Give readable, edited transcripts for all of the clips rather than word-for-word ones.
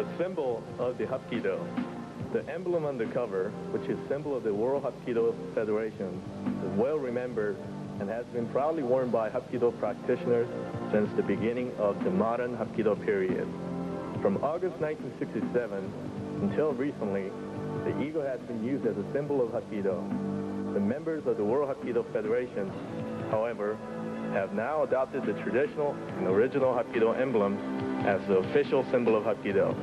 The symbol of the Hapkido. The emblem on the cover, which is symbol of the World Hapkido Federation, is well remembered and has been proudly worn by Hapkido practitioners since the beginning of the modern Hapkido period. From August 1967 until recently, the eagle has been used as a symbol of Hapkido. The members of the World Hapkido Federation, however, have now adopted the traditional and original Hapkido emblem as the official symbol of Hapkido.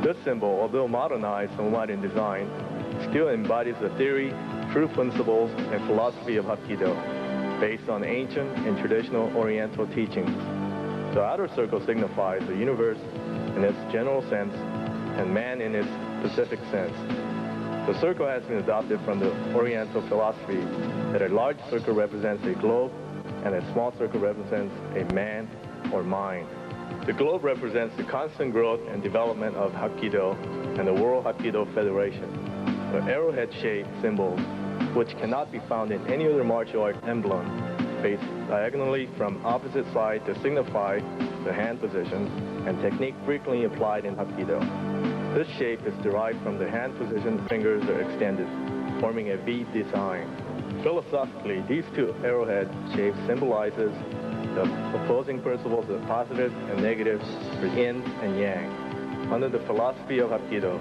This symbol, although modernized somewhat in design, still embodies the theory, true principles, and philosophy of Hapkido, based on ancient and traditional Oriental teachings. The outer circle signifies the universe in its general sense and man in its specific sense. The circle has been adopted from the Oriental philosophy that a large circle represents a globe and a small circle represents a man or mind. The globe represents the constant growth and development of Hapkido and the World Hapkido Federation. The arrowhead-shaped symbols, which cannot be found in any other martial art emblem, face diagonally from opposite side to signify the hand position and technique frequently applied in Hapkido. This shape is derived from the hand position, fingers are extended, forming a V design. Philosophically, these two arrowhead shapes symbolizes the opposing principles of positive and negative for yin and yang. Under the philosophy of Hapkido,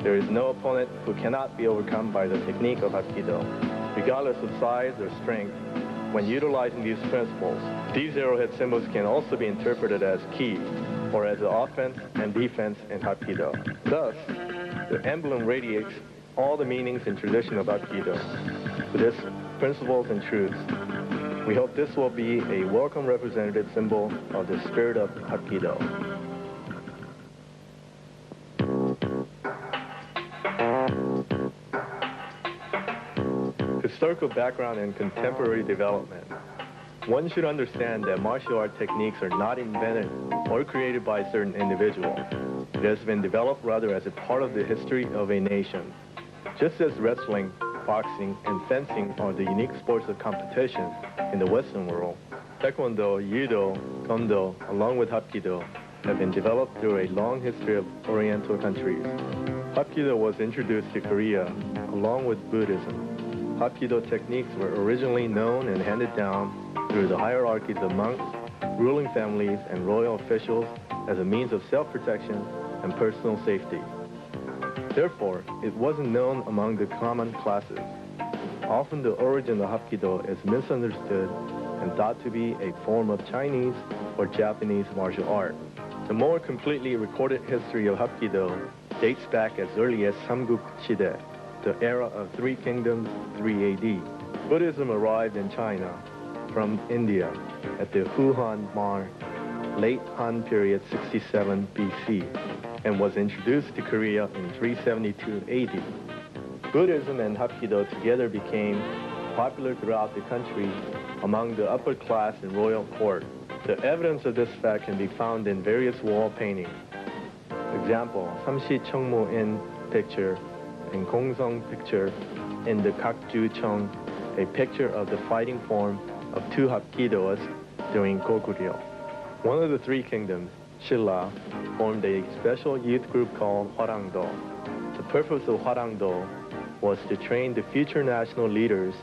there is no opponent who cannot be overcome by the technique of Hapkido, regardless of size or strength. When utilizing these principles, these arrowhead symbols can also be interpreted as ki, or as an offense and defense in Hapkido. Thus, the emblem radiates all the meanings and tradition of Hapkido with its principles and truths. We hope this will be a welcome representative symbol of the spirit of Hapkido. Historical background and contemporary development. One should understand that martial art techniques are not invented or created by a certain individual. It has been developed rather as a part of the history of a nation. Just as wrestling, boxing, and fencing are the unique sports of competition in the Western world, Taekwondo, Judo, Kondo, along with Hapkido, have been developed through a long history of Oriental countries. Hapkido was introduced to Korea along with Buddhism. Hapkido techniques were originally known and handed down through the hierarchies of monks, ruling families, and royal officials as a means of self-protection and personal safety. Therefore, it wasn't known among the common classes. Often the origin of Hapkido is misunderstood and thought to be a form of Chinese or Japanese martial art. The more completely recorded history of Hapkido dates back as early as Samguk Shide, the era of Three Kingdoms, 3 AD. Buddhism arrived in China from India at the Huhan Mar, late Han period 67 BC, and was introduced to Korea in 372 AD. Buddhism and Hapkido together became popular throughout the country among the upper class and royal court. The evidence of this fact can be found in various wall paintings. Example, Samshi Cheongmu In picture and Gongsong picture in the Gakju Cheong, a picture of the fighting form of two Hapkidoists during Goguryeo. One of the three kingdoms, Shilla, formed a special youth group called Hwarangdo. The purpose of Hwarangdo was to train the future national leaders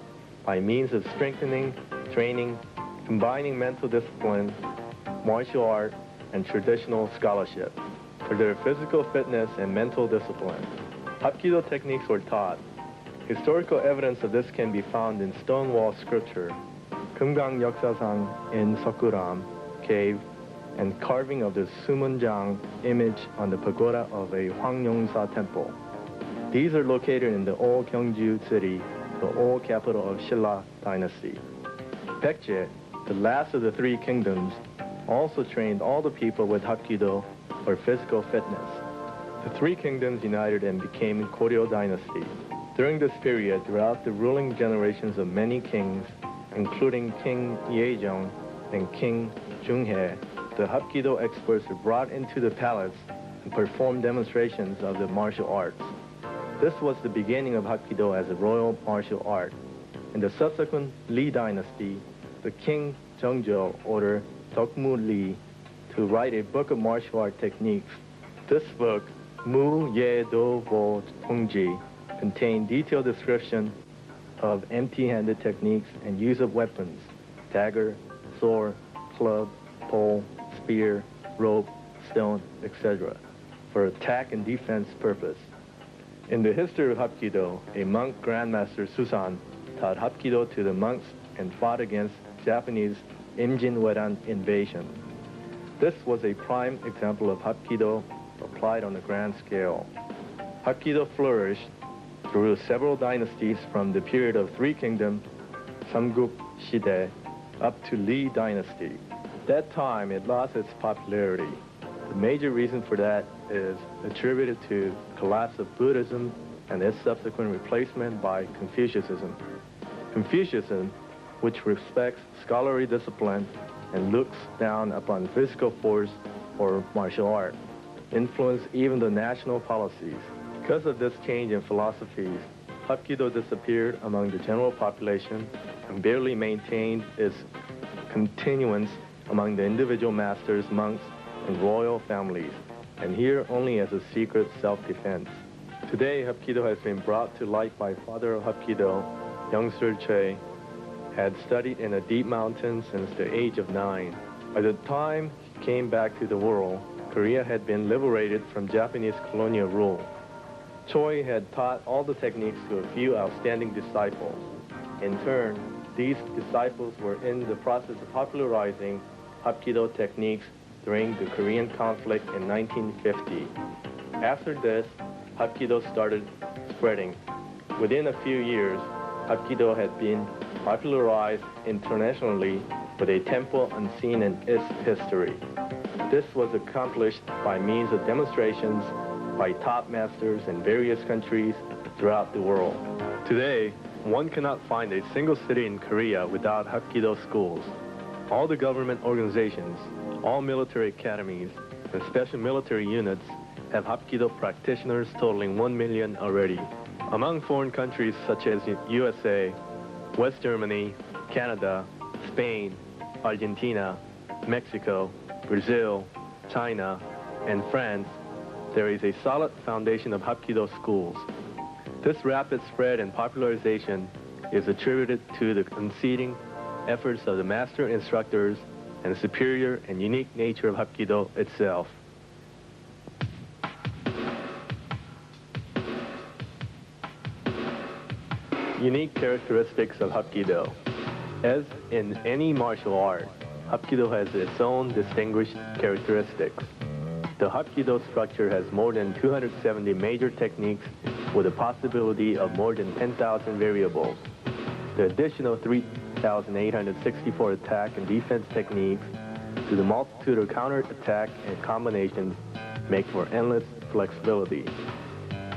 by means of strengthening, training, combining mental discipline, martial art, and traditional scholarship for their physical fitness and mental discipline. Hapkido techniques were taught. Historical evidence of this can be found in stone wall sculpture, Kumgang Yeoksasang in Seokguram cave, and carving of the Sumunjang image on the pagoda of a Hwangyongsa temple. These are located in the old Gyeongju city, the old capital of Shilla dynasty. Baekje, the last of the three kingdoms, also trained all the people with Hapkido for physical fitness. The three kingdoms united and became Goryeo dynasty. During this period, throughout the ruling generations of many kings, including King Yejong and King Junghae, the Hapkido experts were brought into the palace and performed demonstrations of the martial arts. This was the beginning of Hapkido as a royal martial art. In the subsequent Lee dynasty, the king Jeongjo ordered Dokmu Lee to write a book of martial art techniques. This book, Mu Ye Do Wo Hongji contain detailed description of empty-handed techniques and use of weapons, dagger, sword, club, pole, spear, rope, stone, etc., for attack and defense purpose. In the history of Hapkido, a monk grandmaster Susan taught Hapkido to the monks and fought against Japanese Imjin-Weran invasion. This was a prime example of Hapkido applied on a grand scale. Hapkido flourished through several dynasties from the period of Three Kingdoms, Samguk Shide, up to Lee Dynasty. At that time, it lost its popularity. The major reason for that is attributed to the collapse of Buddhism and its subsequent replacement by Confucianism. Confucianism, which respects scholarly discipline and looks down upon physical force or martial art, influenced even the national policies. Because of this change in philosophies, Hapkido disappeared among the general population and barely maintained its continuance among the individual masters, monks, and royal families, and here only as a secret self-defense. Today, Hapkido has been brought to light by father of Hapkido, youngster Che, had studied in a deep mountain since the age of 9. By the time he came back to the world, Korea had been liberated from Japanese colonial rule. Choi had taught all the techniques to a few outstanding disciples. In turn, these disciples were in the process of popularizing Hapkido techniques during the Korean conflict in 1950. After this, Hapkido started spreading. Within a few years, Hapkido had been popularized internationally with a tempo unseen in its history. This was accomplished by means of demonstrations by top masters in various countries throughout the world. Today, one cannot find a single city in Korea without Hapkido schools. All the government organizations, all military academies, and special military units have Hapkido practitioners totaling 1 million already. Among foreign countries such as USA, West Germany, Canada, Spain, Argentina, Mexico, Brazil, China, and France, there is a solid foundation of Hapkido schools. This rapid spread and popularization is attributed to the unceasing efforts of the master instructors and the superior and unique nature of Hapkido itself. Unique characteristics of Hapkido. As in any martial art, Hapkido has its own distinguished characteristics. The Hapkido structure has more than 270 major techniques with a possibility of more than 10,000 variables. The additional 3,864 attack and defense techniques to the multitude of counter-attack and combinations make for endless flexibility.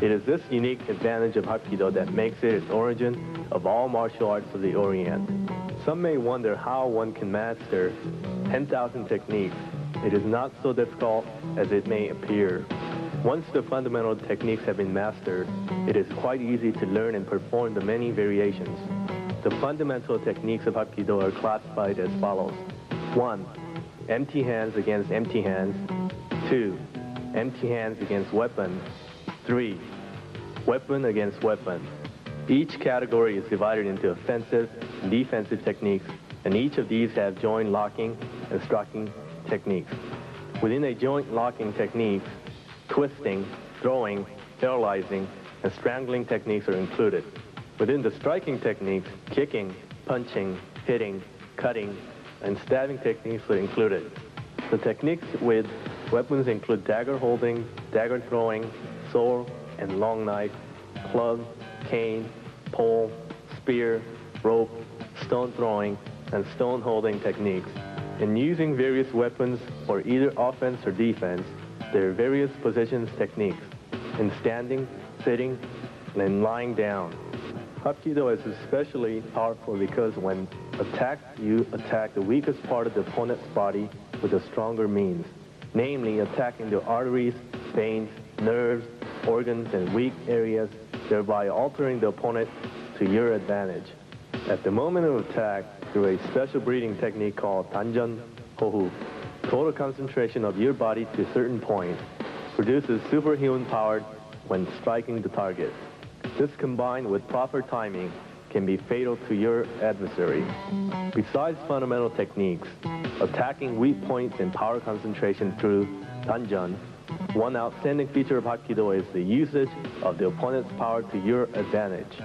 It is this unique advantage of Hapkido that makes it its origin of all martial arts of the Orient. Some may wonder how one can master 10,000 techniques. It is not so difficult as it may appear. Once the fundamental techniques have been mastered, it is quite easy to learn and perform the many variations. The fundamental techniques of Hapkido are classified as follows. 1. Empty hands against empty hands. 2. Empty hands against weapon. 3. Weapon against weapon. Each category is divided into offensive and defensive techniques, and each of these have joint locking and striking techniques. Within a joint locking technique, twisting, throwing, paralyzing, and strangling techniques are included. Within the striking techniques, kicking, punching, hitting, cutting, and stabbing techniques are included. The techniques with weapons include dagger holding, dagger throwing, sword and long knife, club, cane, pole, spear, rope, stone throwing, and stone holding techniques. In using various weapons for either offense or defense, there are various positions techniques, in standing, sitting, and lying down. Hapkido is especially powerful because when attacked, you attack the weakest part of the opponent's body with a stronger means, namely attacking the arteries, veins, nerves, organs, and weak areas, thereby altering the opponent to your advantage. At the moment of attack, through a special breathing technique called Danjan Hohu, total concentration of your body to a certain point, produces superhuman power when striking the target. This combined with proper timing can be fatal to your adversary. Besides fundamental techniques, attacking weak points and power concentration through danjan, one outstanding feature of Hapkido is the usage of the opponent's power to your advantage.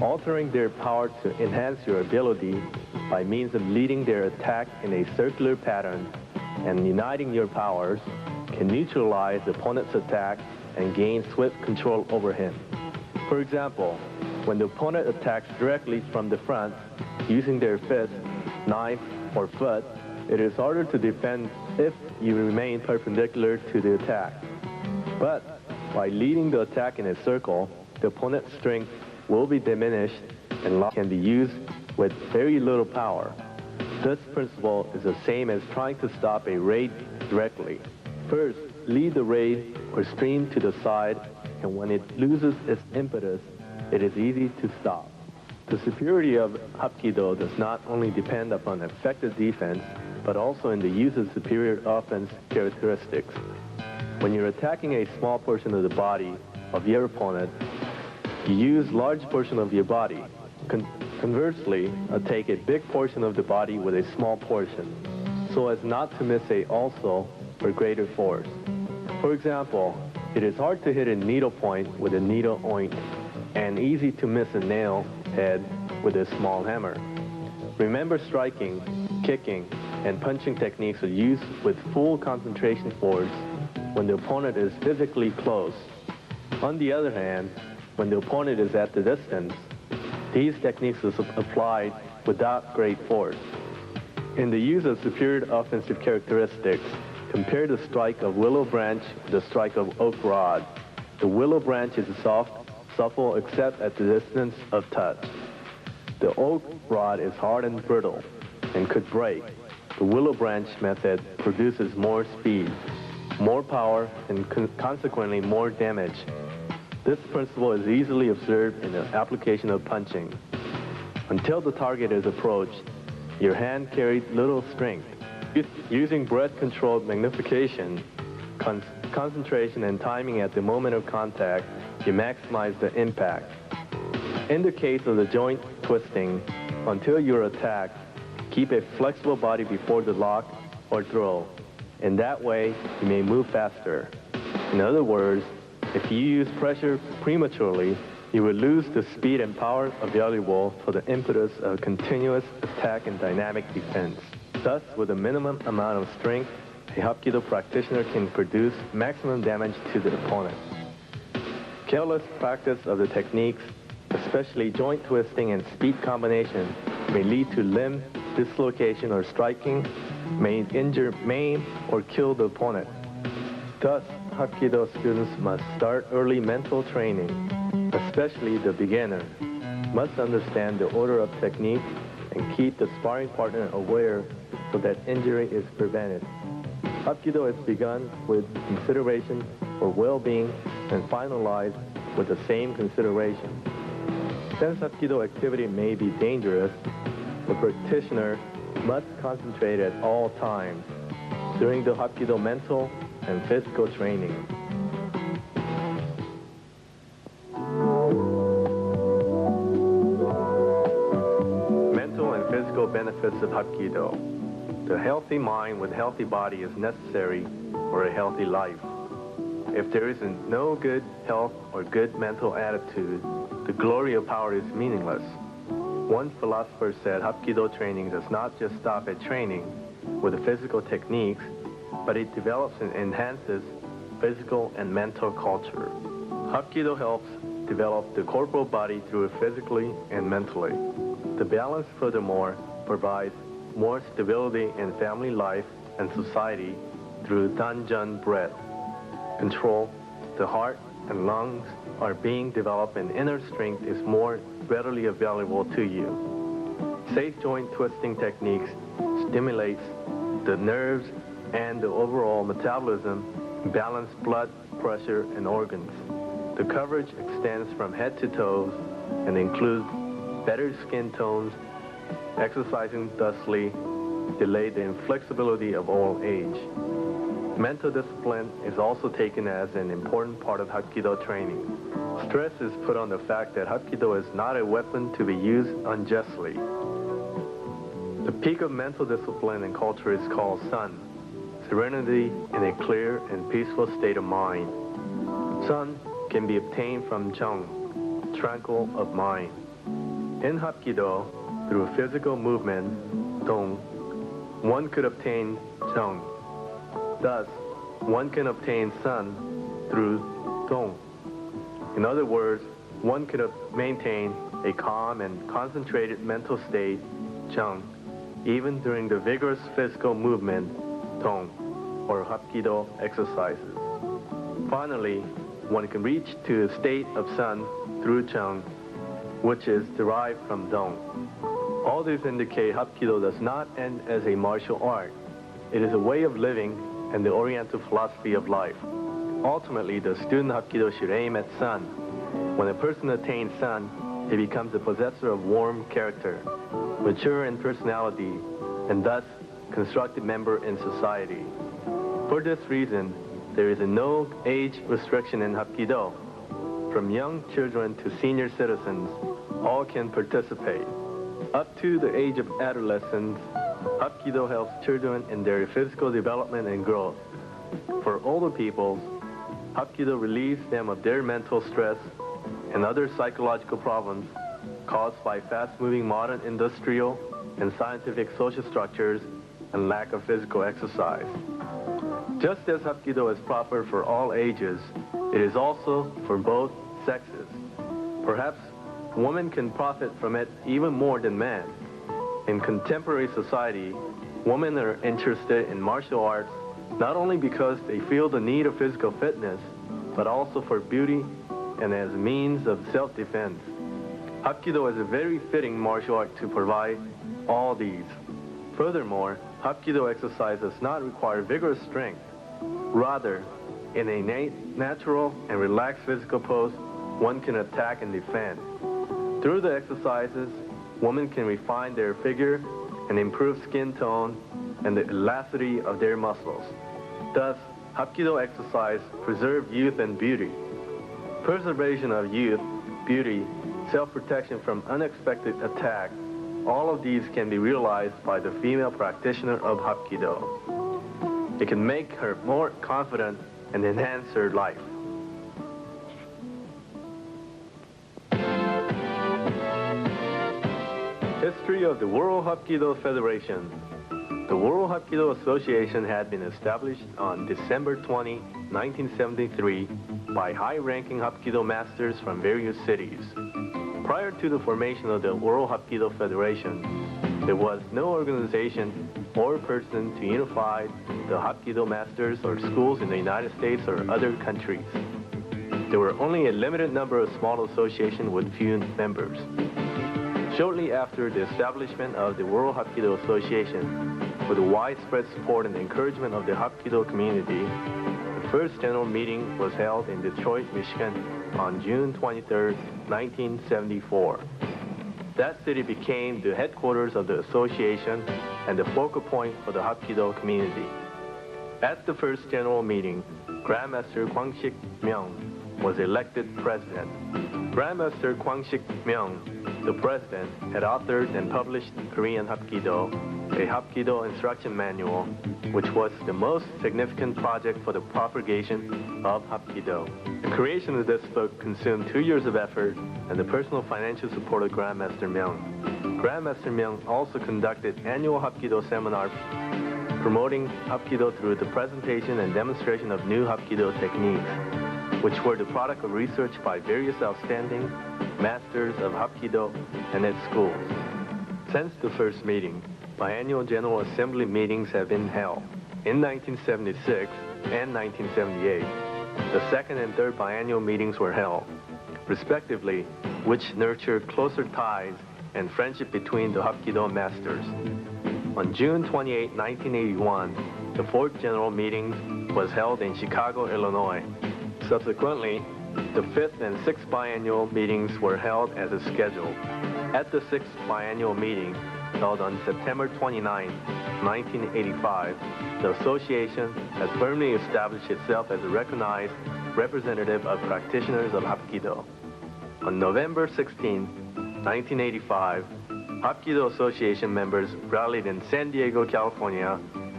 Altering their power to enhance your ability by means of leading their attack in a circular pattern and uniting your powers can neutralize the opponent's attack and gain swift control over him. For example, when the opponent attacks directly from the front using their fist, knife, or foot, it is harder to defend if you remain perpendicular to the attack. But by leading the attack in a circle, the opponent's strength will be diminished and can be used with very little power. This principle is the same as trying to stop a raid directly. First, lead the raid or stream to the side, and when it loses its impetus, it is easy to stop. The superiority of Hapkido does not only depend upon effective defense, but also in the use of superior offense characteristics. When you're attacking a small portion of the body of your opponent, you use large portion of your body. Conversely, take a big portion of the body with a small portion, so as not to miss a also for greater force. For example, it is hard to hit a needle point with a needle point, and easy to miss a nail head with a small hammer. Remember, striking, kicking, and punching techniques are used with full concentration force when the opponent is physically close. On the other hand, when the opponent is at the distance, these techniques are applied without great force. In the use of superior offensive characteristics, compare the strike of willow branch with the strike of oak rod. The willow branch is soft, supple except at the distance of touch. The oak rod is hard and brittle and could break. The willow branch method produces more speed, more power, and consequently more damage. This principle is easily observed in the application of punching. Until the target is approached, your hand carries little strength. Using breath-controlled magnification, concentration, and timing at the moment of contact, you maximize the impact. In the case of the joint twisting, until you're attacked, keep a flexible body before the lock or throw. In that way, you may move faster. In other words, if you use pressure prematurely, you will lose the speed and power available for the impetus of continuous attack and dynamic defense. Thus, with a minimum amount of strength, a Hapkido practitioner can produce maximum damage to the opponent. Careless practice of the techniques, especially joint twisting and speed combination, may lead to limb dislocation or striking, may injure, maim, or kill the opponent. Thus, Hapkido students must start early mental training, especially the beginner, must understand the order of technique and keep the sparring partner aware so that injury is prevented. Hapkido is begun with consideration for well-being and finalized with the same consideration. Since Hapkido activity may be dangerous, the practitioner must concentrate at all times during the Hapkido mental and physical training. Mental and physical benefits of Hapkido. The healthy mind with healthy body is necessary for a healthy life. If there is no good health or good mental attitude, the glory of power is meaningless. One philosopher said Hapkido training does not just stop at training with the physical techniques, but it develops and enhances physical and mental culture. Hapkido helps develop the corporal body through it physically and mentally. The balance, furthermore, provides more stability in family life and society through danjan breath control. The heart and lungs are being developed and inner strength is more readily available to you. Safe joint twisting techniques stimulates the nerves and the overall metabolism, balance blood pressure and organs. The coverage extends from head to toes and includes better skin tones. Exercising thusly delay the inflexibility of old age. Mental discipline is also taken as an important part of Hapkido training. Stress is put on the fact that Hapkido is not a weapon to be used unjustly. The peak of mental discipline and culture is called sun, serenity in a clear and peaceful state of mind. Sun can be obtained from Chung, tranquil of mind. In Hapkido, through physical movement, Dong, one could obtain Chung. Thus, one can obtain sun through Dong. In other words, one could maintain a calm and concentrated mental state, Chung, even during the vigorous physical movement, Dong, or Hapkido exercises. Finally, one can reach to a state of sun through Chung, which is derived from Dong. All these indicate Hapkido does not end as a martial art. It is a way of living and the Oriental philosophy of life. Ultimately, the student Hapkido should aim at sun. When a person attains sun, he becomes a possessor of warm character, mature in personality, and thus constructive member in society. For this reason, there is no age restriction in Hapkido. From young children to senior citizens, all can participate. Up to the age of adolescence, Hapkido helps children in their physical development and growth. For older people, Hapkido relieves them of their mental stress and other psychological problems caused by fast-moving modern industrial and scientific social structures and lack of physical exercise. Just as Hapkido is proper for all ages, it is also for both sexes. Perhaps women can profit from it even more than men. In contemporary society, women are interested in martial arts not only because they feel the need of physical fitness, but also for beauty and as a means of self-defense. Hapkido is a very fitting martial art to provide all these. Furthermore, Hapkido exercise does not require vigorous strength. Rather, in a natural and relaxed physical pose, one can attack and defend. Through the exercises, women can refine their figure and improve skin tone and the elasticity of their muscles. Thus, Hapkido exercise preserves youth and beauty. Preservation of youth, beauty, self-protection from unexpected attack, all of these can be realized by the female practitioner of Hapkido. It can make her more confident and enhance her life. History of the World Hapkido Federation. The World Hapkido Association had been established on December 20, 1973 by high-ranking Hapkido masters from various cities. Prior to the formation of the World Hapkido Federation, there was no organization or person to unify the Hapkido masters or schools in the United States or other countries. There were only a limited number of small associations with few members. Shortly after the establishment of the World Hapkido Association, with the widespread support and encouragement of the Hapkido community, the first general meeting was held in Detroit, Michigan on June 23, 1974. That city became the headquarters of the association and the focal point for the Hapkido community. At the first general meeting, Grandmaster Kwangshik Myung was elected president. Grandmaster Kwangshik Myung, the president, had authored and published Korean Hapkido, a Hapkido instruction manual, which was the most significant project for the propagation of Hapkido. The creation of this book consumed 2 years of effort and the personal financial support of Grandmaster Myung. Grandmaster Myung also conducted annual Hapkido seminars promoting Hapkido through the presentation and demonstration of new Hapkido techniques, which were the product of research by various outstanding masters of Hapkido and its schools. Since the first meeting, biannual General Assembly meetings have been held. In 1976 and 1978, the second and third biannual meetings were held, respectively, which nurtured closer ties and friendship between the Hapkido masters. On June 28, 1981, the fourth general meeting was held in Chicago, Illinois. Subsequently, the fifth and sixth biannual meetings were held as a schedule. At the sixth biannual meeting, held on September 29, 1985, the association has firmly established itself as a recognized representative of practitioners of Hapkido. On November 16, 1985, Hapkido Association members rallied in San Diego, California,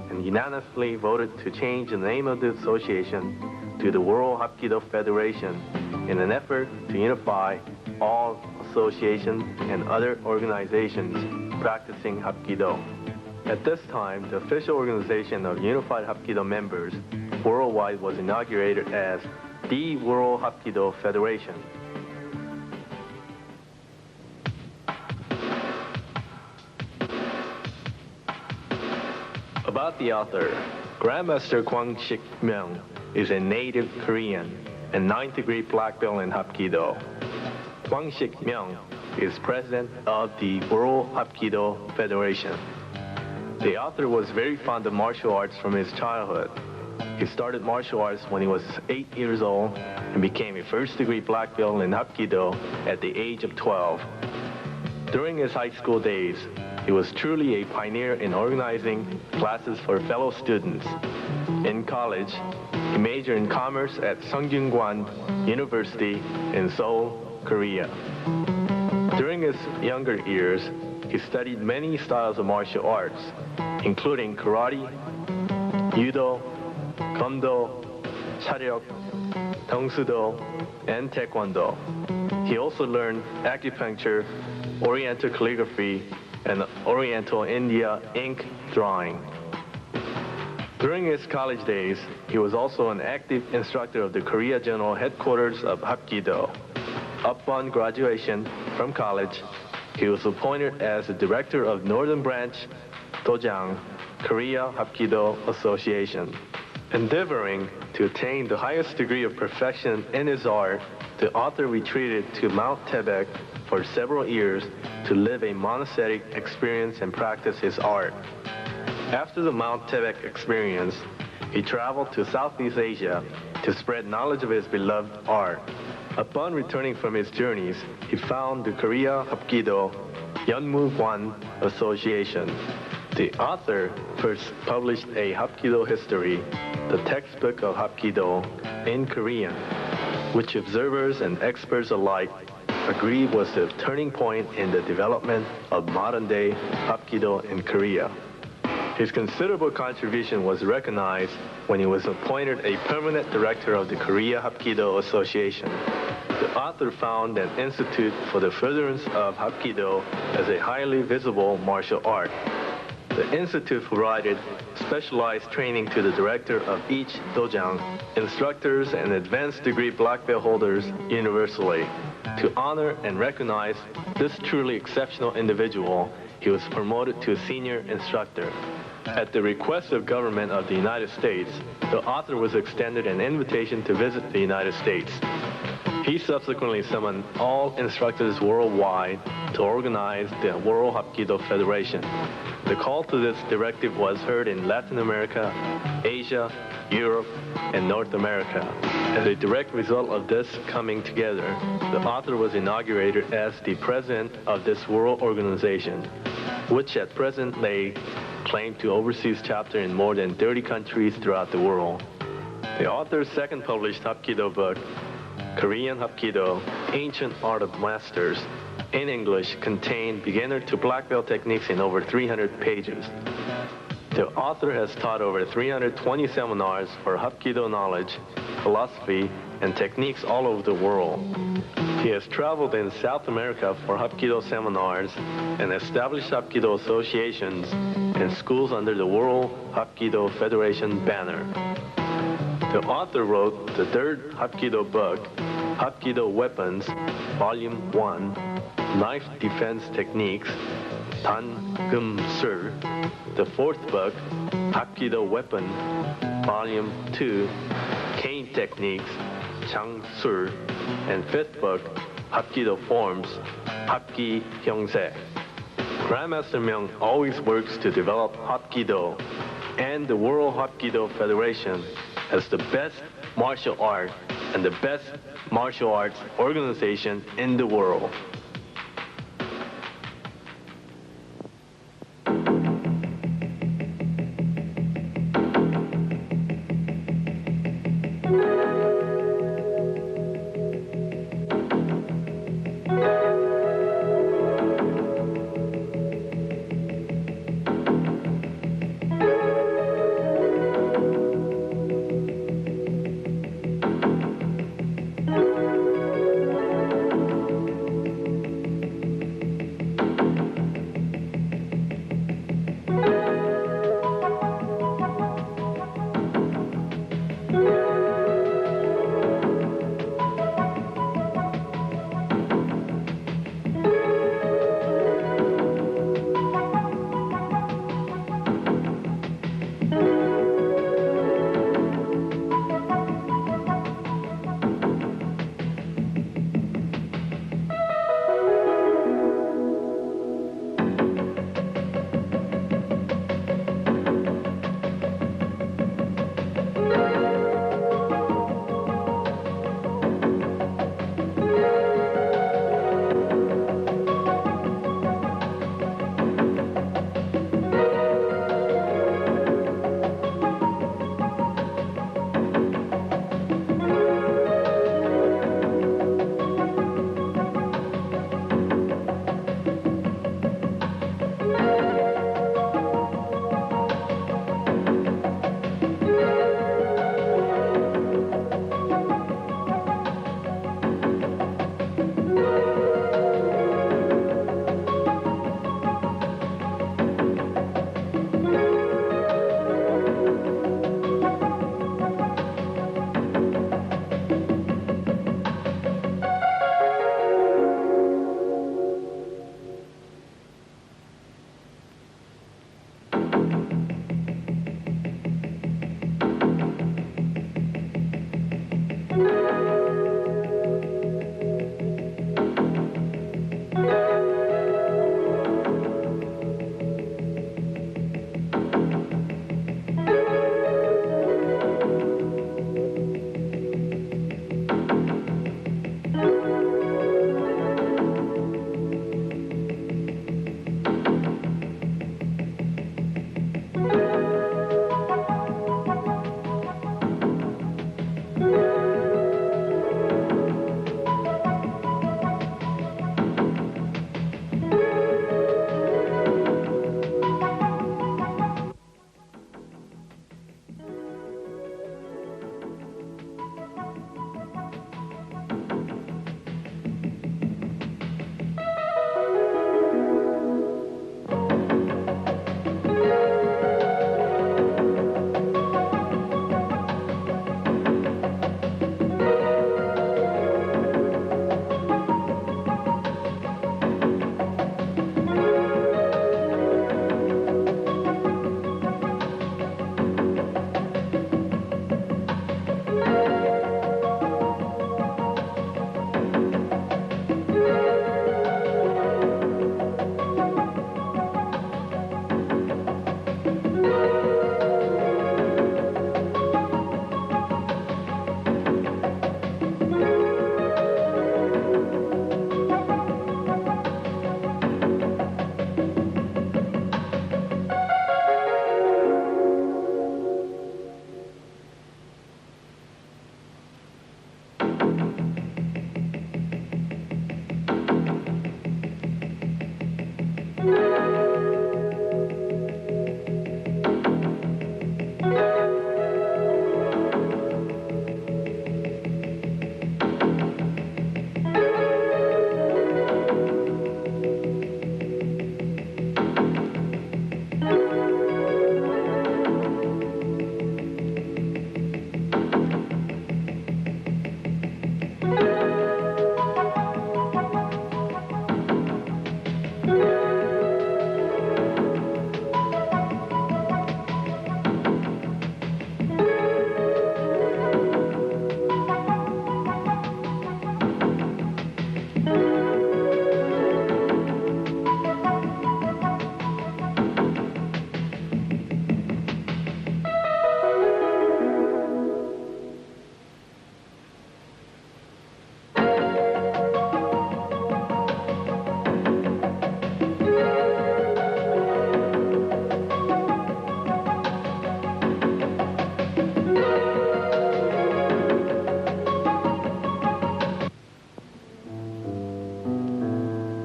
and unanimously voted to change the name of the association to the World Hapkido Federation in an effort to unify all associations and other organizations practicing Hapkido. At this time, the official organization of Unified Hapkido members worldwide was inaugurated as the World Hapkido Federation. About the author, Grandmaster Kwang-Sik Myung is a native Korean and 9th-degree black belt in Hapkido. Kwang-Sik Myung is president of the World Hapkido Federation. The author was very fond of martial arts from his childhood. He started martial arts when he was 8 years old and became a first-degree black belt in Hapkido at the age of 12. During his high school days, he was truly a pioneer in organizing classes for fellow students. In college, he majored in commerce at Sungkyunkwan University in Seoul, Korea. During his younger years, he studied many styles of martial arts, including karate, judo, kondo, charyok, tongsudo, and taekwondo. He also learned acupuncture, oriental calligraphy, and Oriental India ink drawing. During his college days, he was also an active instructor of the Korea General Headquarters of Hapkido. Upon graduation from college, he was appointed as the director of Northern Branch Dojang, Korea Hapkido Association. Endeavoring to attain the highest degree of perfection in his art, the author retreated to Mount Tebek for several years to live a monastic experience and practice his art. After the Mount Tebek experience, he traveled to Southeast Asia to spread knowledge of his beloved art. Upon returning from his journeys, he found the Korea Hapkido Yeonmu-Hwan Association. The author first published a Hapkido history, the textbook of Hapkido, in Korean, which observers and experts alike agree was the turning point in the development of modern-day Hapkido in Korea. His considerable contribution was recognized when he was appointed a permanent director of the Korea Hapkido Association. The author found an institute for the furtherance of Hapkido as a highly visible martial art. The institute provided specialized training to the director of each dojang, instructors and advanced degree black belt holders universally. To honor and recognize this truly exceptional individual, he was promoted to senior instructor. At the request of government of the United States, the author was extended an invitation to visit the United States. He subsequently summoned all instructors worldwide to organize the World Hapkido Federation. The call to this directive was heard in Latin America, Asia, Europe, and North America. As a direct result of this coming together, the author was inaugurated as the president of this world organization, which at present lay claim to overseas chapter in more than 30 countries throughout the world. The author's second published Hapkido book, Korean Hapkido, Ancient Art of Masters, in English, contained beginner to black belt techniques in over 300 pages. The author has taught over 320 seminars for Hapkido knowledge, philosophy, and techniques all over the world. He has traveled in South America for Hapkido seminars and established Hapkido associations and schools under the World Hapkido Federation banner. The author wrote the third Hapkido book, Hapkido Weapons, Volume 1, Knife Defense Techniques, Tan Gum Sur. The fourth book, Hapkido Weapon, Volume 2, Cane Techniques, Chang Sur. And fifth book, Hapkido Forms, Hapki Hyungse. Grandmaster Myung always works to develop Hapkido and the World Hapkido Federation as the best martial art and the best martial arts organization in the world.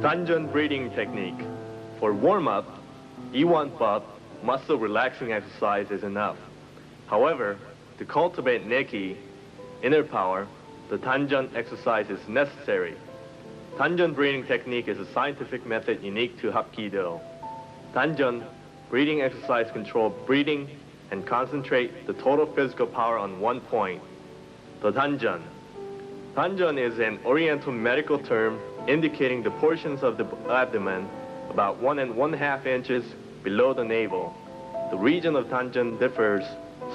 Tanjun breathing technique. For warm-up, E1 buff, muscle relaxing exercise is enough. However, to cultivate neki, inner power, the Tanjun exercise is necessary. Tanjun breathing technique is a scientific method unique to Hapkido. Tanjun breathing exercise control breathing and concentrate the total physical power on one point, the Tanjun. Tanjun is an Oriental medical term indicating the portions of the abdomen about 1 1/2 inches below the navel. The region of Tanjun differs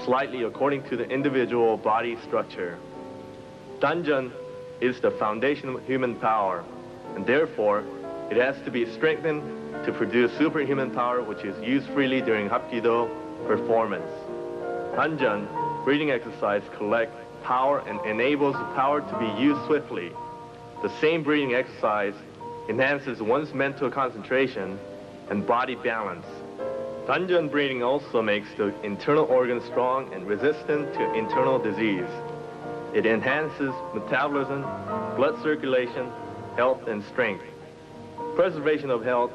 slightly according to the individual body structure. Tanjun is the foundation of human power, and therefore it has to be strengthened to produce superhuman power, which is used freely during Hapkido performance. Tanjun breathing exercise collects power and enables the power to be used swiftly. The same breathing exercise enhances one's mental concentration and body balance. Tanjun breathing also makes the internal organs strong and resistant to internal disease. It enhances metabolism, blood circulation, health, and strength. Preservation of health,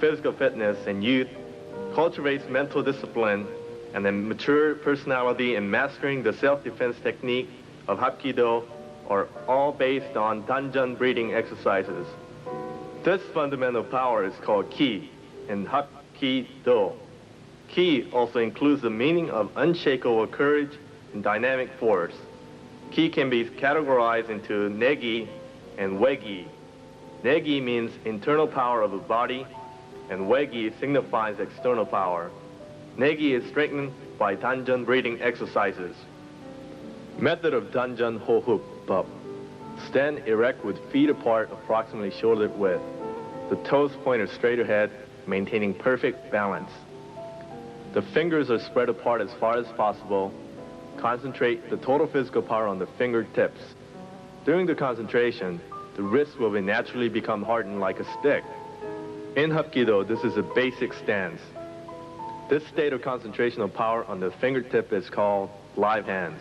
physical fitness, and youth cultivates mental discipline and a mature personality, and mastering the self-defense technique of Hapkido are all based on Tanjun breathing exercises. This fundamental power is called ki in Hapkido. Ki also includes the meaning of unshakable courage and dynamic force. Ki can be categorized into negi and wegi. Negi means internal power of the body, and wegi signifies external power. Negi is strengthened by Tanjun breathing exercises. Method of Tanjun Hohuk Bub. Stand erect with feet apart approximately shoulder width. The toes pointed straight ahead, maintaining perfect balance. The fingers are spread apart as far as possible. Concentrate the total physical power on the fingertips. During the concentration, the wrist will naturally become hardened like a stick. In Hapkido, this is a basic stance. This state of concentration of power on the fingertip is called live hands.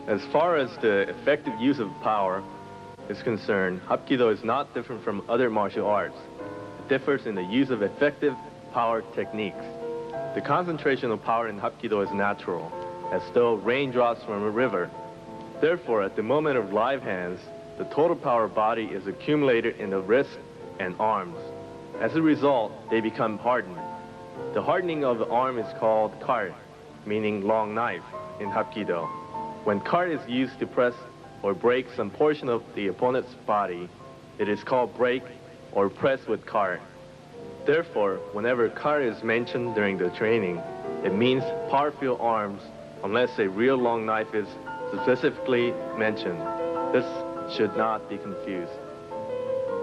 As far as the effective use of power is concerned, Hapkido is not different from other martial arts. It differs in the use of effective power techniques. The concentration of power in Hapkido is natural, as though raindrops from a river. Therefore, at the moment of live hands, the total power body is accumulated in the wrists and arms. As a result, they become hardened. The hardening of the arm is called kar, meaning long knife in Hapkido. When kar is used to press or break some portion of the opponent's body, it is called break or press with kar. Therefore, whenever kar is mentioned during the training, it means powerful arms, unless a real long knife is specifically mentioned. This should not be confused.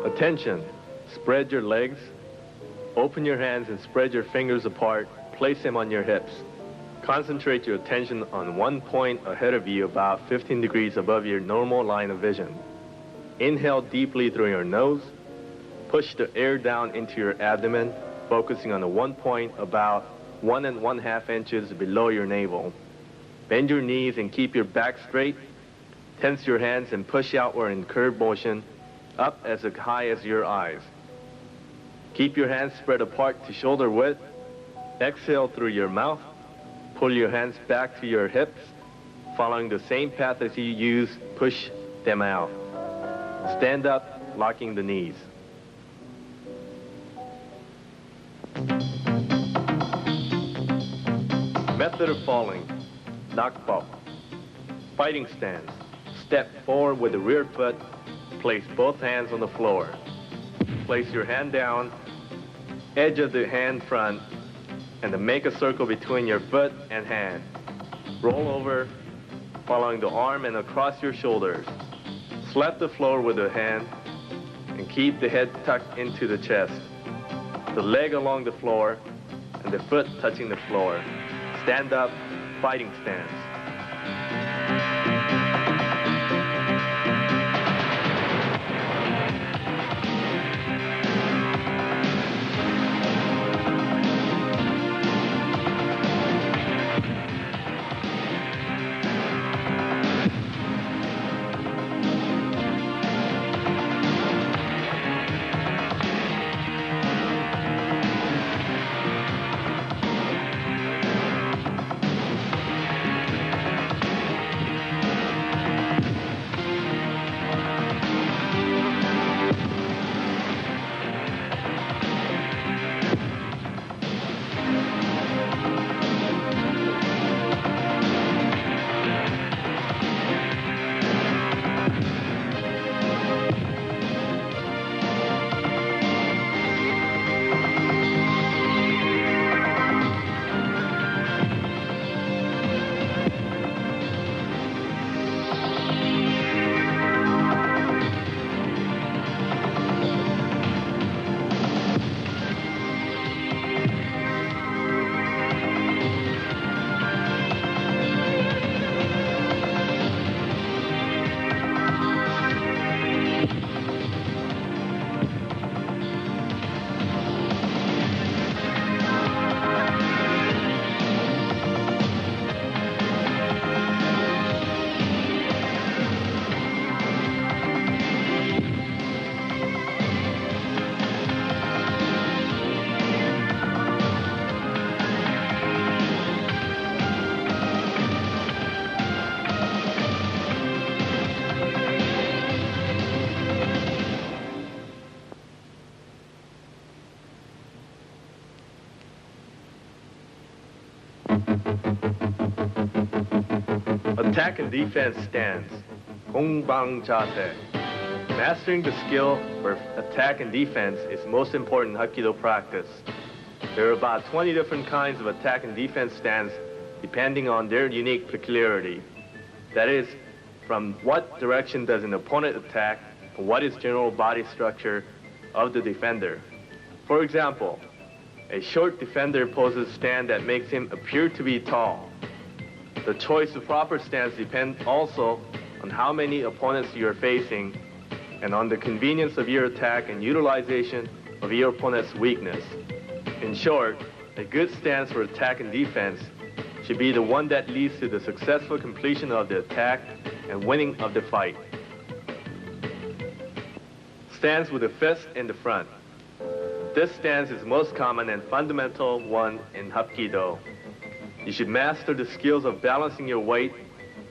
Attention, spread your legs, open your hands and spread your fingers apart, place them on your hips. Concentrate your attention on one point ahead of you, about 15 degrees above your normal line of vision. Inhale deeply through your nose. Push the air down into your abdomen, focusing on the one point about 1 1/2 inches below your navel. Bend your knees and keep your back straight. Tense your hands and push outward in curved motion, up as high as your eyes. Keep your hands spread apart to shoulder width. Exhale through your mouth. Pull your hands back to your hips. Following the same path as you use, push them out. Stand up, locking the knees. Method of falling, nakbop. Fighting stance. Step forward with the rear foot. Place both hands on the floor. Place your hand down, edge of the hand front, and then make a circle between your foot and hand. Roll over, following the arm and across your shoulders. Slap the floor with the hand and keep the head tucked into the chest. The leg along the floor and the foot touching the floor. Stand up, fighting stance. Attack and defense stance. 공방 자세. Mastering the skill for attack and defense is most important Hapkido practice. There are about 20 different kinds of attack and defense stance depending on their unique peculiarity. That is, from what direction does an opponent attack, and what is general body structure of the defender. For example, a short defender poses a stand that makes him appear to be tall. The choice of proper stance depends also on how many opponents you are facing and on the convenience of your attack and utilization of your opponent's weakness. In short, a good stance for attack and defense should be the one that leads to the successful completion of the attack and winning of the fight. Stance with a fist in the front. This stance is most common and fundamental one in Hapkido. You should master the skills of balancing your weight,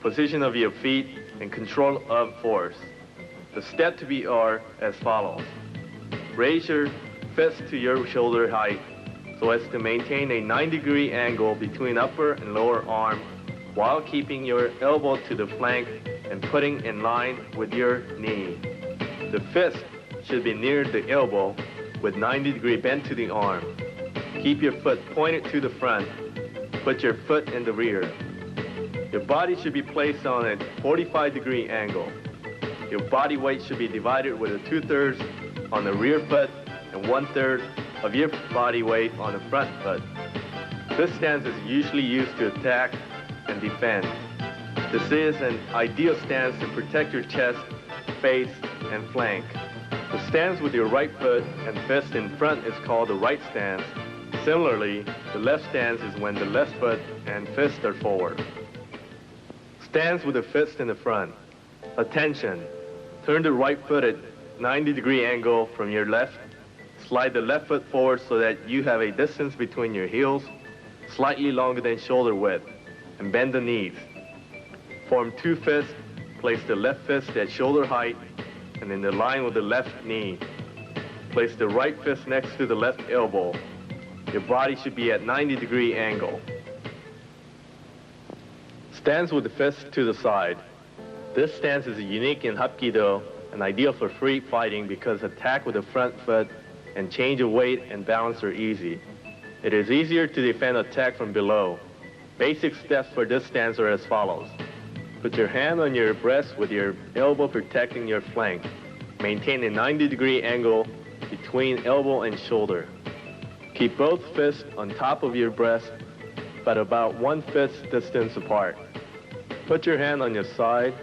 position of your feet, and control of force. The steps to be are as follows. Raise your fist to your shoulder height so as to maintain a 90-degree angle between upper and lower arm while keeping your elbow to the flank and putting in line with your knee. The fist should be near the elbow with 90-degree bend to the arm. Keep your foot pointed to the front. Put your foot in the rear. Your body should be placed on a 45-degree angle. Your body weight should be divided with a 2/3 on the rear foot and 1/3 of your body weight on the front foot. This stance is usually used to attack and defend. This is an ideal stance to protect your chest, face, and flank. The stance with your right foot and fist in front is called the right stance. Similarly, the left stance is when the left foot and fist are forward. Stance with the fist in the front. Attention. Turn the right foot at 90-degree angle from your left. Slide the left foot forward so that you have a distance between your heels, slightly longer than shoulder width, and bend the knees. Form two fists. Place the left fist at shoulder height and in the line with the left knee. Place the right fist next to the left elbow. Your body should be at 90-degree angle. Stance with the fist to the side. This stance is unique in Hapkido and ideal for free fighting because attack with the front foot and change of weight and balance are easy. It is easier to defend attack from below. Basic steps for this stance are as follows. Put your hand on your breast with your elbow protecting your flank. Maintain a 90-degree angle between elbow and shoulder. Keep both fists on top of your breast, but about 1 fist distance apart. Put your hand on your side.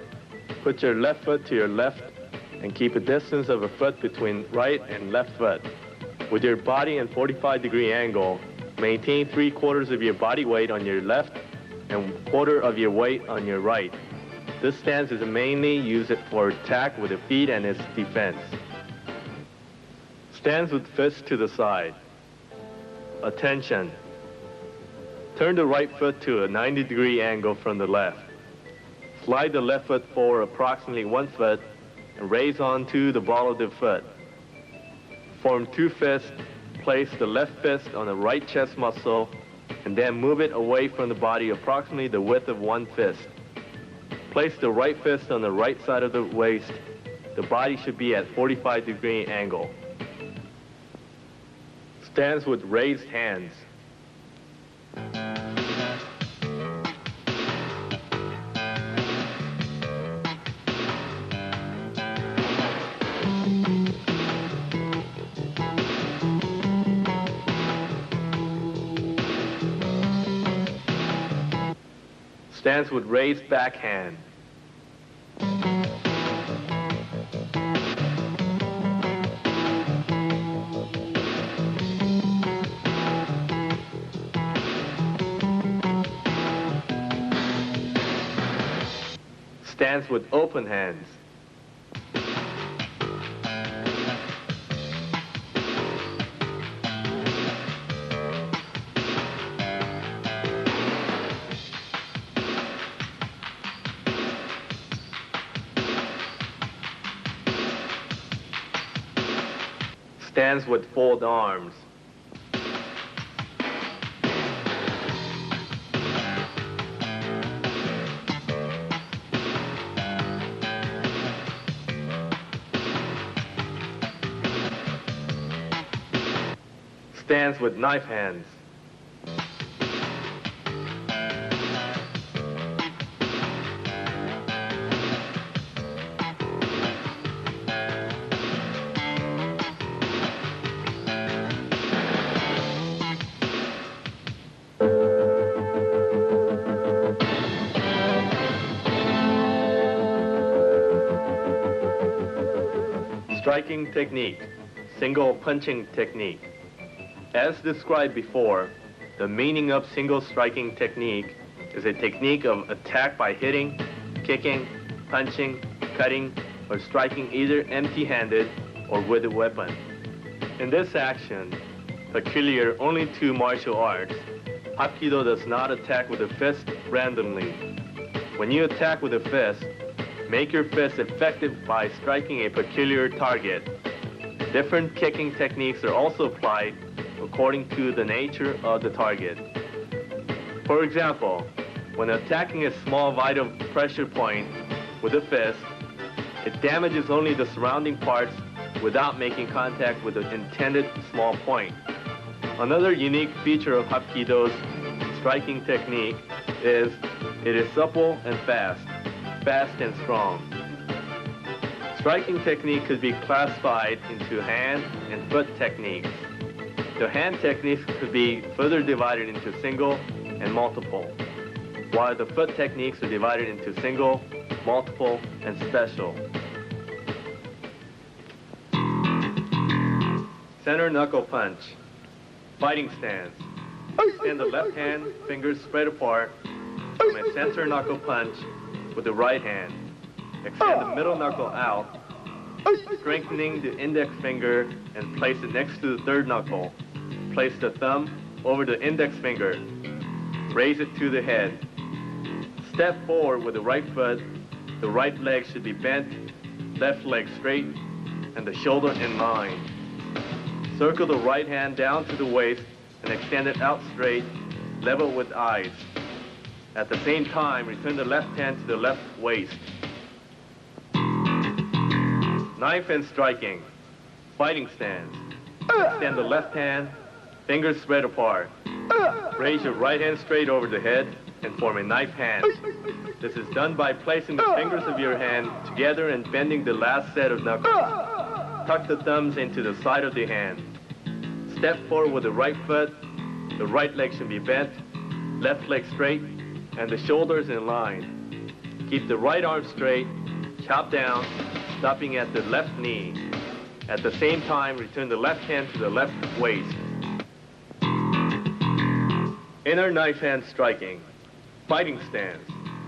Put your left foot to your left and keep a distance of a foot between right and left foot. With your body in 45-degree angle, maintain 3/4 of your body weight on your left and 1/4 of your weight on your right. This stance is mainly used for attack with the feet and its defense. Stance with fist to the side. Attention. Turn the right foot to a 90-degree angle from the left. Slide the left foot forward approximately 1 foot and raise onto the ball of the foot. Form two fists. Place the left fist on the right chest muscle and then move it away from the body approximately the width of 1 fist. Place the right fist on the right side of the waist. The body should be at 45-degree angle. Stance with raised hands. Stance with raised back hand. Stance with open hands. Stance with fold arms. Stands with knife hands. Striking technique, single punching technique. As described before, the meaning of single striking technique is a technique of attack by hitting, kicking, punching, cutting, or striking either empty-handed or with a weapon. In this action, peculiar only to martial arts, Hapkido does not attack with a fist randomly. When you attack with a fist, make your fist effective by striking a peculiar target. Different kicking techniques are also applied according to the nature of the target. For example, when attacking a small vital pressure point with a fist, it damages only the surrounding parts without making contact with the intended small point. Another unique feature of Hapkido's striking technique is it is supple and fast and strong. Striking technique could be classified into hand and foot techniques. The hand techniques could be further divided into single and multiple, while the foot techniques are divided into single, multiple, and special. Center knuckle punch. Fighting stance. Extend the left hand, fingers spread apart, from a center knuckle punch with the right hand. Extend the middle knuckle out, strengthening the index finger and place it next to the third knuckle. Place the thumb over the index finger. Raise it to the head. Step forward with the right foot. The right leg should be bent, left leg straight, and the shoulder in line. Circle the right hand down to the waist and extend it out straight, level with eyes. At the same time, return the left hand to the left waist. Knife and striking. Fighting stance. Extend the left hand, fingers spread apart. Raise your right hand straight over the head and form a knife hand. This is done by placing the fingers of your hand together and bending the last set of knuckles. Tuck the thumbs into the side of the hand. Step forward with the right foot. The right leg should be bent, left leg straight, and the shoulders in line. Keep the right arm straight, chop down, stopping at the left knee. At the same time, return the left hand to the left waist. Inner knife hand striking. Fighting stance.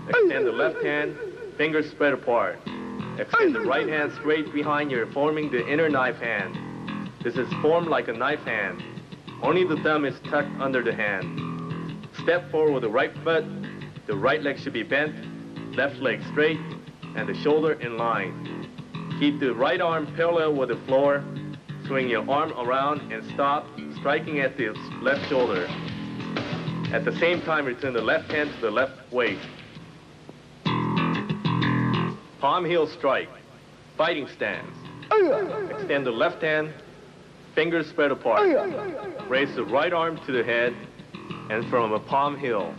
Extend the left hand, fingers spread apart. Extend the right hand straight behind you, forming the inner knife hand. This is formed like a knife hand. Only the thumb is tucked under the hand. Step forward with the right foot. The right leg should be bent, left leg straight, and the shoulder in line. Keep the right arm parallel with the floor. Swing your arm around and stop, striking at the left shoulder. At the same time, return the left hand to the left waist. Palm heel strike. Fighting stance. Extend the left hand, fingers spread apart. Raise the right arm to the head and from a palm heel.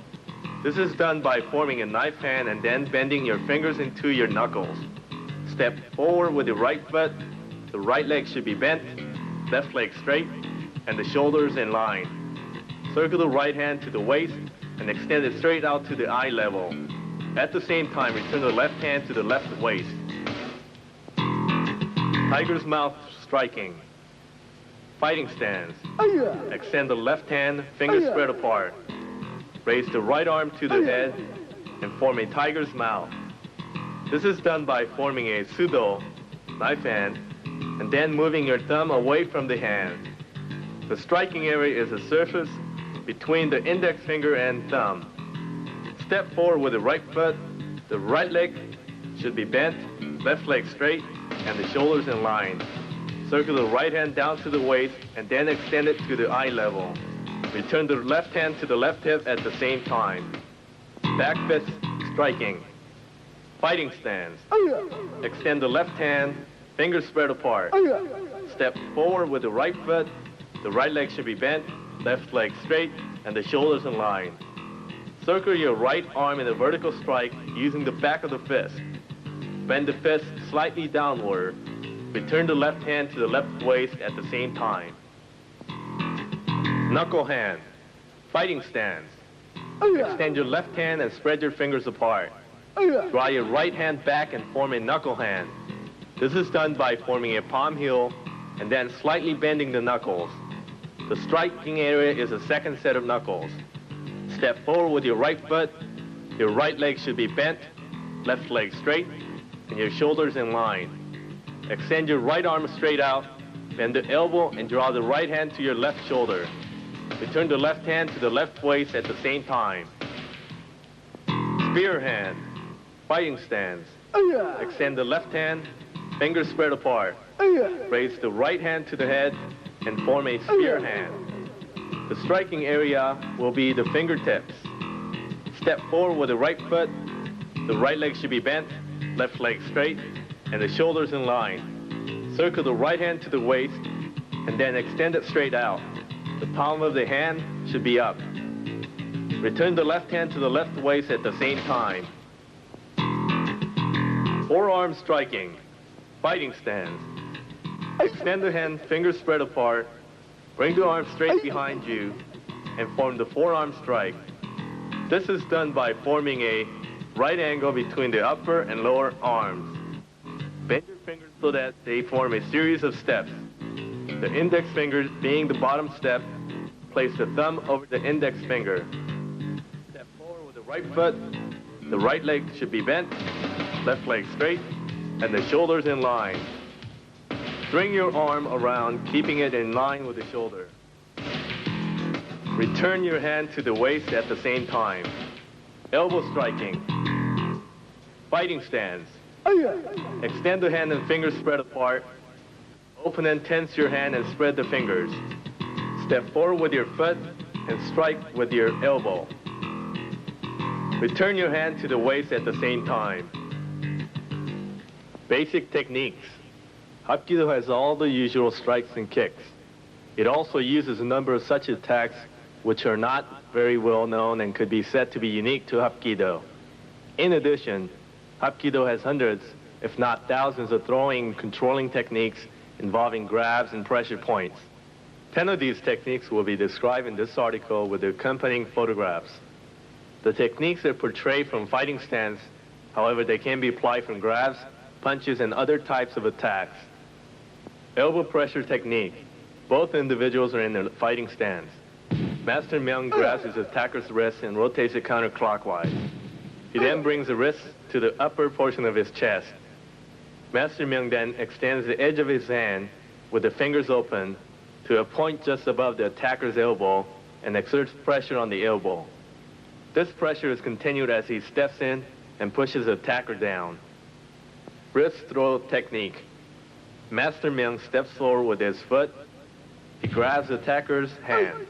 This is done by forming a knife hand and then bending your fingers into your knuckles. Step forward with the right foot. The right leg should be bent, left leg straight, and the shoulders in line. Circle the right hand to the waist and extend it straight out to the eye level. At the same time, return the left hand to the left waist. Tiger's mouth striking. Fighting stance. Extend the left hand, fingers spread apart. Raise the right arm to the head and form a tiger's mouth. This is done by forming a pseudo knife hand and then moving your thumb away from the hand. The striking area is the surface between the index finger and thumb. Step forward with the right foot. The right leg should be bent, left leg straight, and the shoulders in line. Circle the right hand down to the waist and then extend it to the eye level. Return the left hand to the left hip at the same time. Back fist striking. Fighting stance. Extend the left hand, fingers spread apart. Step forward with the right foot. The right leg should be bent, left leg straight, and the shoulders in line. Circle your right arm in a vertical strike using the back of the fist. Bend the fist slightly downward. Return the left hand to the left waist at the same time. Knuckle hand. Fighting stance. Extend your left hand and spread your fingers apart. Draw your right hand back and form a knuckle hand. This is done by forming a palm heel and then slightly bending the knuckles. The striking area is a second set of knuckles. Step forward with your right foot. Your right leg should be bent, left leg straight, and your shoulders in line. Extend your right arm straight out, bend the elbow, and draw the right hand to your left shoulder. Return the left hand to the left waist at the same time. Spear hand. Fighting stance. Extend the left hand, fingers spread apart. Raise the right hand to the head and form a spear hand. The striking area will be the fingertips. Step forward with the right foot. The right leg should be bent, left leg straight, and the shoulders in line. Circle the right hand to the waist and then extend it straight out. The palm of the hand should be up. Return the left hand to the left waist at the same time. Forearm striking. Fighting stance. Extend the hand, fingers spread apart. Bring the arm straight behind you and form the forearm strike. This is done by forming a right angle between the upper and lower arms. Bend your fingers so that they form a series of steps. The index finger being the bottom step, place the thumb over the index finger. Step forward with the right foot. The right leg should be bent, left leg straight, and the shoulders in line. String your arm around, keeping it in line with the shoulder. Return your hand to the waist at the same time. Elbow striking. Fighting stance. Extend the hand and fingers spread apart. Open and tense your hand and spread the fingers. Step forward with your foot and strike with your elbow. Return your hand to the waist at the same time. Basic techniques. Hapkidо has all the usual strikes and kicks. It also uses a number of such attacks which are not very well known and could be said to be unique to Hapkidо. In addition, Hapkidо has hundreds, if not thousands, of throwing and controlling techniques involving grabs and pressure points. 10 of these techniques will be described in this article with the accompanying photographs. The techniques are portrayed from fighting stance, however, they can be applied from grabs, punches, and other types of attacks. Elbow pressure technique. Both individuals are in a fighting stance. Master Myung grabs his attacker's wrist and rotates it counterclockwise. He then brings the wrist to the upper portion of his chest. Master Myung then extends the edge of his hand with the fingers open to a point just above the attacker's elbow and exerts pressure on the elbow. This pressure is continued as he steps in and pushes the attacker down. Wrist throw technique. Master Myung steps forward with his foot. He grabs the attacker's hand.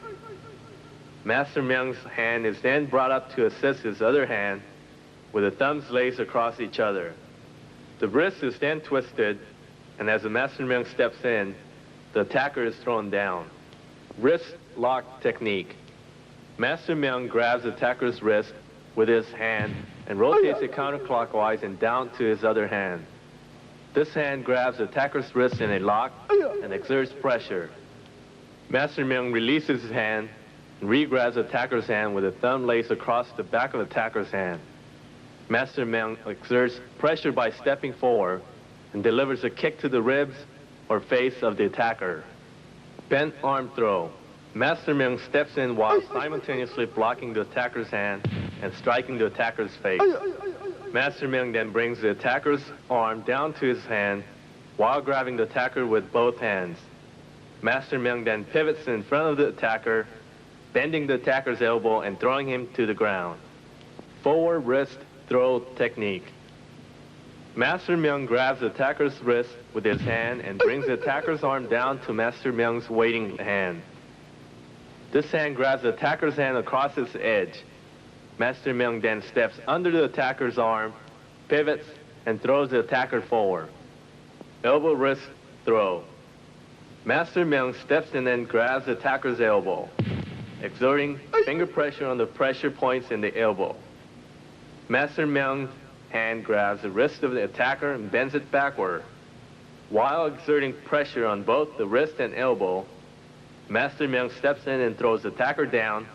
Master Myung's hand is then brought up to assist his other hand with the thumbs laced across each other. The wrist is then twisted, and as the Master Myung steps in, the attacker is thrown down. Wrist lock technique. Master Myung grabs the attacker's wrist with his hand and rotates it counterclockwise and down to his other hand. This hand grabs the attacker's wrist in a lock and exerts pressure. Master Myung releases his hand and re-grabs the attacker's hand with a thumb laced across the back of the attacker's hand. Master Myung exerts pressure by stepping forward and delivers a kick to the ribs or face of the attacker. Bent arm throw. Master Myung steps in while simultaneously blocking the attacker's hand and striking the attacker's face. Master Myung then brings the attacker's arm down to his hand while grabbing the attacker with both hands. Master Myung then pivots in front of the attacker, bending the attacker's elbow and throwing him to the ground. Forward wrist throw technique. Master Myung grabs the attacker's wrist with his hand and brings the attacker's arm down to Master Myung's waiting hand. This hand grabs the attacker's hand across its edge. Master Myung then steps under the attacker's arm, pivots, and throws the attacker forward. Elbow wrist throw. Master Myung steps in and grabs the attacker's elbow, exerting finger pressure on the pressure points in the elbow. Master Myung's hand grabs the wrist of the attacker and bends it backward. While exerting pressure on both the wrist and elbow, Master Myung steps in and throws the attacker down,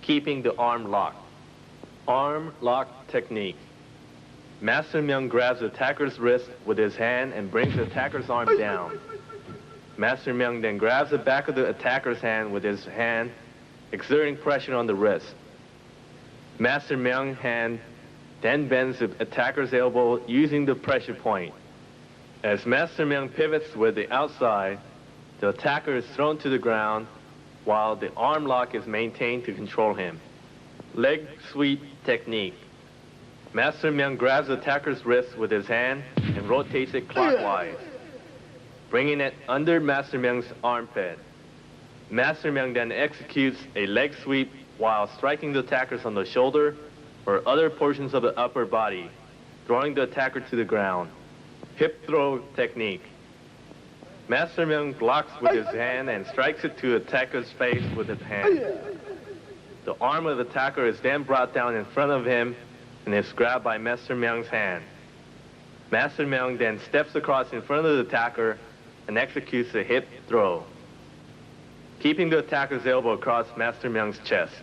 keeping the arm locked. Arm lock technique. Master Myung grabs the attacker's wrist with his hand and brings the attacker's arm down. Master Myung then grabs the back of the attacker's hand with his hand, exerting pressure on the wrist. Master Myung's hand then bends the attacker's elbow using the pressure point. As Master Myung pivots with the outside, the attacker is thrown to the ground while the arm lock is maintained to control him. Leg sweep technique. Master Myung grabs the attacker's wrist with his hand and rotates it clockwise, bringing it under Master Myung's armpit. Master Myung then executes a leg sweep while striking the attackers on the shoulder or other portions of the upper body, throwing the attacker to the ground. Hip throw technique. Master Myung blocks with his hand and strikes it to the attacker's face with his hand. The arm of the attacker is then brought down in front of him and is grabbed by Master Myung's hand. Master Myung then steps across in front of the attacker and executes a hip throw, keeping the attacker's elbow across Master Myung's chest.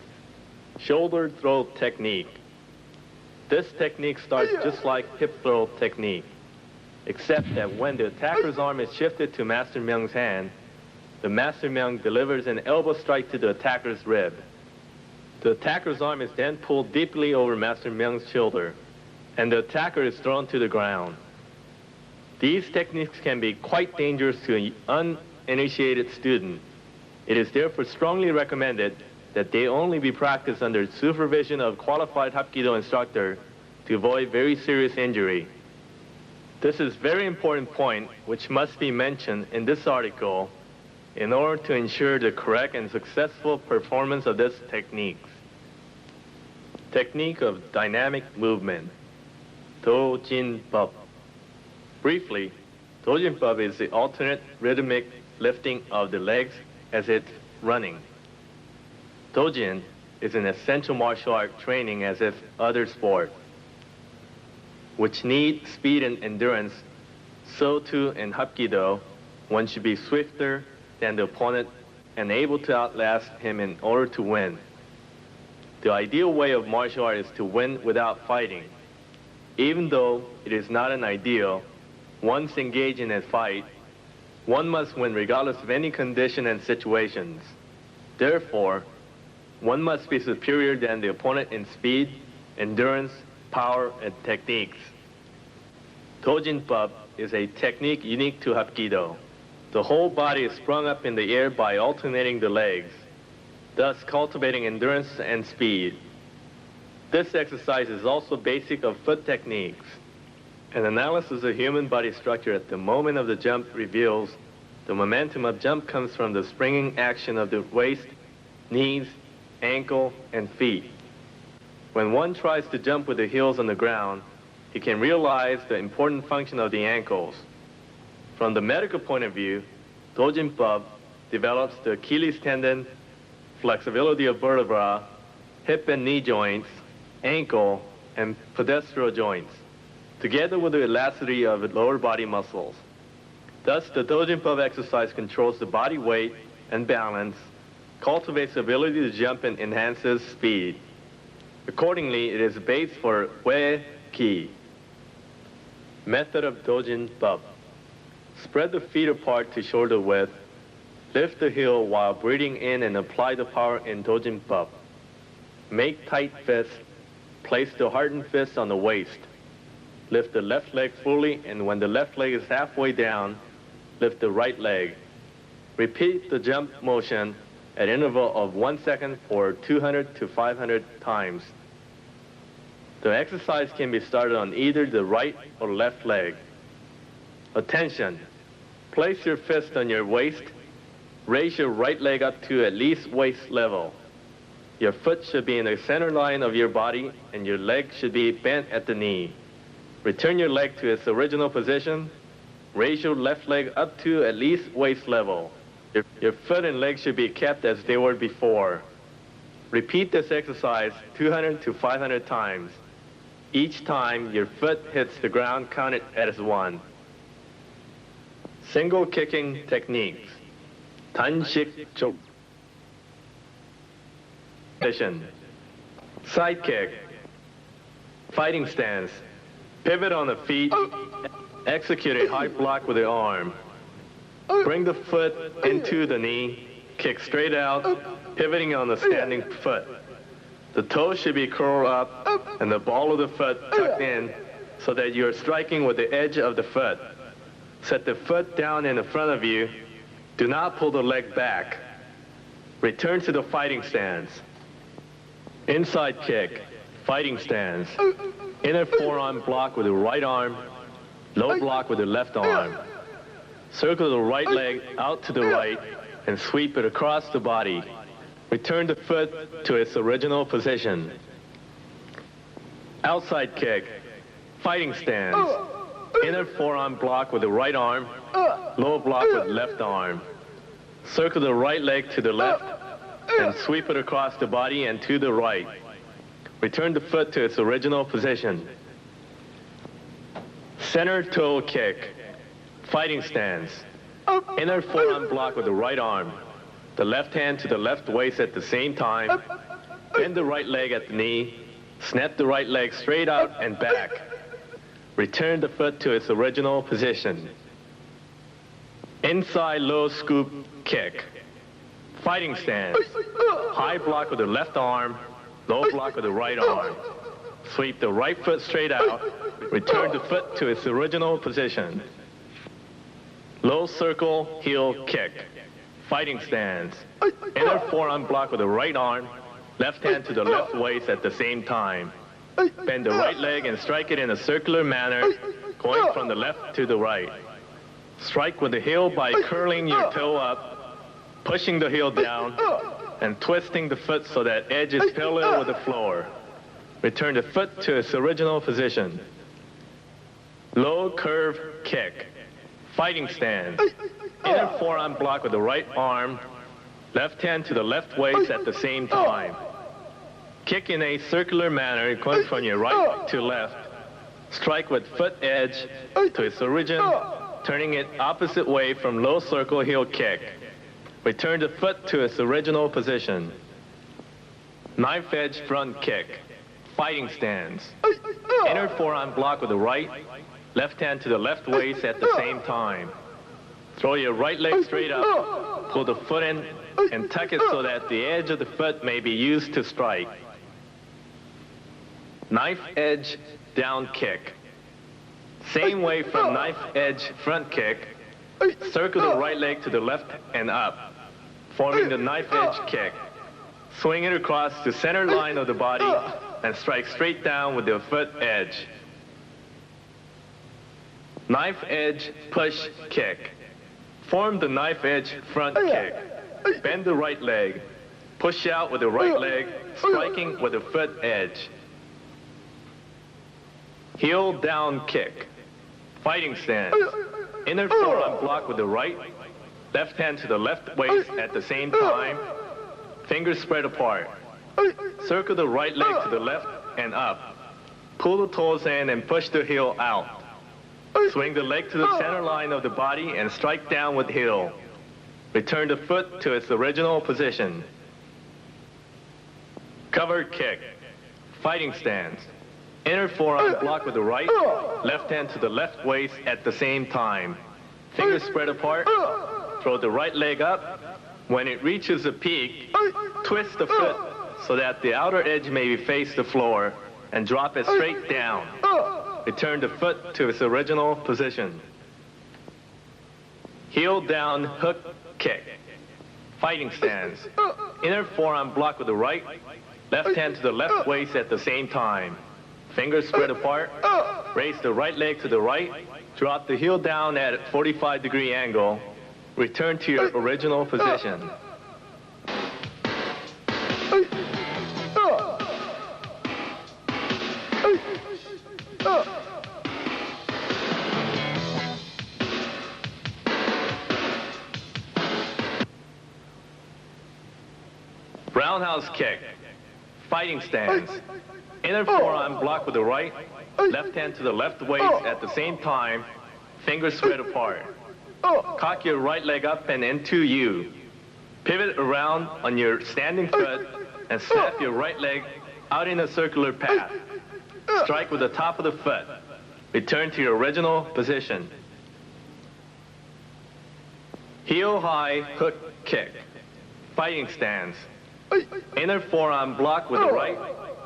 Shoulder throw technique. This technique starts just like hip throw technique, except that when the attacker's arm is shifted to Master Myung's hand, the Master Myung delivers an elbow strike to the attacker's rib. The attacker's arm is then pulled deeply over Master Myung's shoulder, and the attacker is thrown to the ground. These techniques can be quite dangerous to an uninitiated student. It is therefore strongly recommended that they only be practiced under supervision of qualified Hapkido instructor to avoid very serious injury. This is a very important point which must be mentioned in this article in order to ensure the correct and successful performance of this techniques. Technique of dynamic movement, Do-Jin-Bub. Briefly, Do-Jin-Bub is the alternate rhythmic lifting of the legs as it's running. Do-Jin is an essential martial art training as if other sport, which need speed and endurance. So too in Hapkido, one should be swifter than the opponent and able to outlast him in order to win. The ideal way of martial art is to win without fighting. Even though it is not an ideal, once engaged in a fight, one must win regardless of any condition and situations. Therefore, one must be superior than the opponent in speed, endurance, power, and techniques. Do-Jin-Bub is a technique unique to Hapkido. The whole body is sprung up in the air by alternating the legs, thus cultivating endurance and speed. This exercise is also basic of foot techniques. An analysis of human body structure at the moment of the jump reveals the momentum of jump comes from the springing action of the waist, knees, ankle, and feet. When one tries to jump with the heels on the ground, he can realize the important function of the ankles. From the medical point of view, Do-Jin-Bub develops the Achilles tendon, flexibility of vertebra, hip and knee joints, ankle, and posteroid joints, together with the elasticity of the lower body muscles. Thus, the Do-Jin-Bub exercise controls the body weight and balance, cultivates the ability to jump, and enhances speed. Accordingly, it is a base for Wei-Ki. Method of Do-Jin-Bub. Spread the feet apart to shoulder width. Lift the heel while breathing in and apply the power in Do-Jin-Bub. Make tight fists. Place the hardened fist on the waist. Lift the left leg fully, and when the left leg is halfway down, lift the right leg. Repeat the jump motion at interval of 1 second for 200 to 500 times. The exercise can be started on either the right or left leg. Attention! Place your fist on your waist. Raise your right leg up to at least waist level. Your foot should be in the center line of your body, and your leg should be bent at the knee. Return your leg to its original position. Raise your left leg up to at least waist level. Your foot and leg should be kept as they were before. Repeat this exercise 200 to 500 times. Each time your foot hits the ground, count it as 1. Single kicking techniques. 단식 쪽. Position. Side kick. Fighting stance. Pivot on the feet. Execute a high block with the arm. Bring the foot into the knee. Kick straight out, pivoting on the standing foot. The toes should be curled up and the ball of the foot tucked in so that you're striking with the edge of the foot. Set the foot down in the front of you. Do not pull the leg back. Return to the fighting stance. Inside kick, fighting stance. Inner forearm block with the right arm, low block with the left arm. Circle the right leg out to the right and sweep it across the body. Return the foot to its original position. Outside kick, fighting stance. Inner forearm block with the right arm, low block with left arm. Circle the right leg to the left and sweep it across the body and to the right. Return the foot to its original position. Center toe kick, fighting stance. Inner forearm block with the right arm. The left hand to the left waist at the same time. Bend the right leg at the knee. Snap the right leg straight out and back. Return the foot to its original position. Inside low scoop kick. Fighting stance. High block with the left arm. Low block with the right arm. Sweep the right foot straight out. Return the foot to its original position. Low circle heel kick. Fighting stance. Inner forearm block with the right arm. Left hand to the left waist at the same time. Bend the right leg and strike it in a circular manner, going from the left to the right. Strike with the heel by curling your toe up, pushing the heel down, and twisting the foot so that edge is parallel with the floor. Return the foot to its original position. Low curve kick. Fighting stance. Inner forearm block with the right arm, left hand to the left waist at the same time. Kick in a circular manner, going from your right to left. Strike with foot edge to its origin, turning it opposite way from low circle heel kick. Return the foot to its original position. Knife edge front kick. Fighting stance. Inner forearm block with the right, left hand to the left waist at the same time. Throw your right leg straight up, pull the foot in, and tuck it so that the edge of the foot may be used to strike. Knife edge down kick. Same way from knife edge front kick, circle the right leg to the left and up, forming the knife edge kick. Swing it across the center line of the body and strike straight down with the foot edge. Knife edge push kick. Form the knife edge front kick. Bend the right leg. Push out with the right leg, striking with the foot edge. Heel down kick. Fighting stance. Inner forearm block with the right, left hand to the left waist at the same time. Fingers spread apart. Circle the right leg to the left and up. Pull the toes in and push the heel out. Swing the leg to the center line of the body and strike down with heel. Return the foot to its original position. Covered kick. Fighting stance. Inner forearm block with the right, left hand to the left waist at the same time. Fingers spread apart. Throw the right leg up. When it reaches the peak, twist the foot so that the outer edge may face the floor and drop it straight down. Return the foot to its original position. Heel down hook kick. Fighting stance. Inner forearm block with the right, left hand to the left waist at the same time. Fingers spread apart. Raise the right leg to the right. Drop the heel down at a 45-degree angle. Return to your original position. Roundhouse kick. Fighting stance. Inner forearm blocked with the right, left hand to the left waist at the same time, fingers spread apart. Cock your right leg up and into you. Pivot around on your standing foot and snap your right leg out in a circular path. Strike with the top of the foot. Return to your original position. Heel high hook kick. Fighting stance. Inner forearm blocked with the right,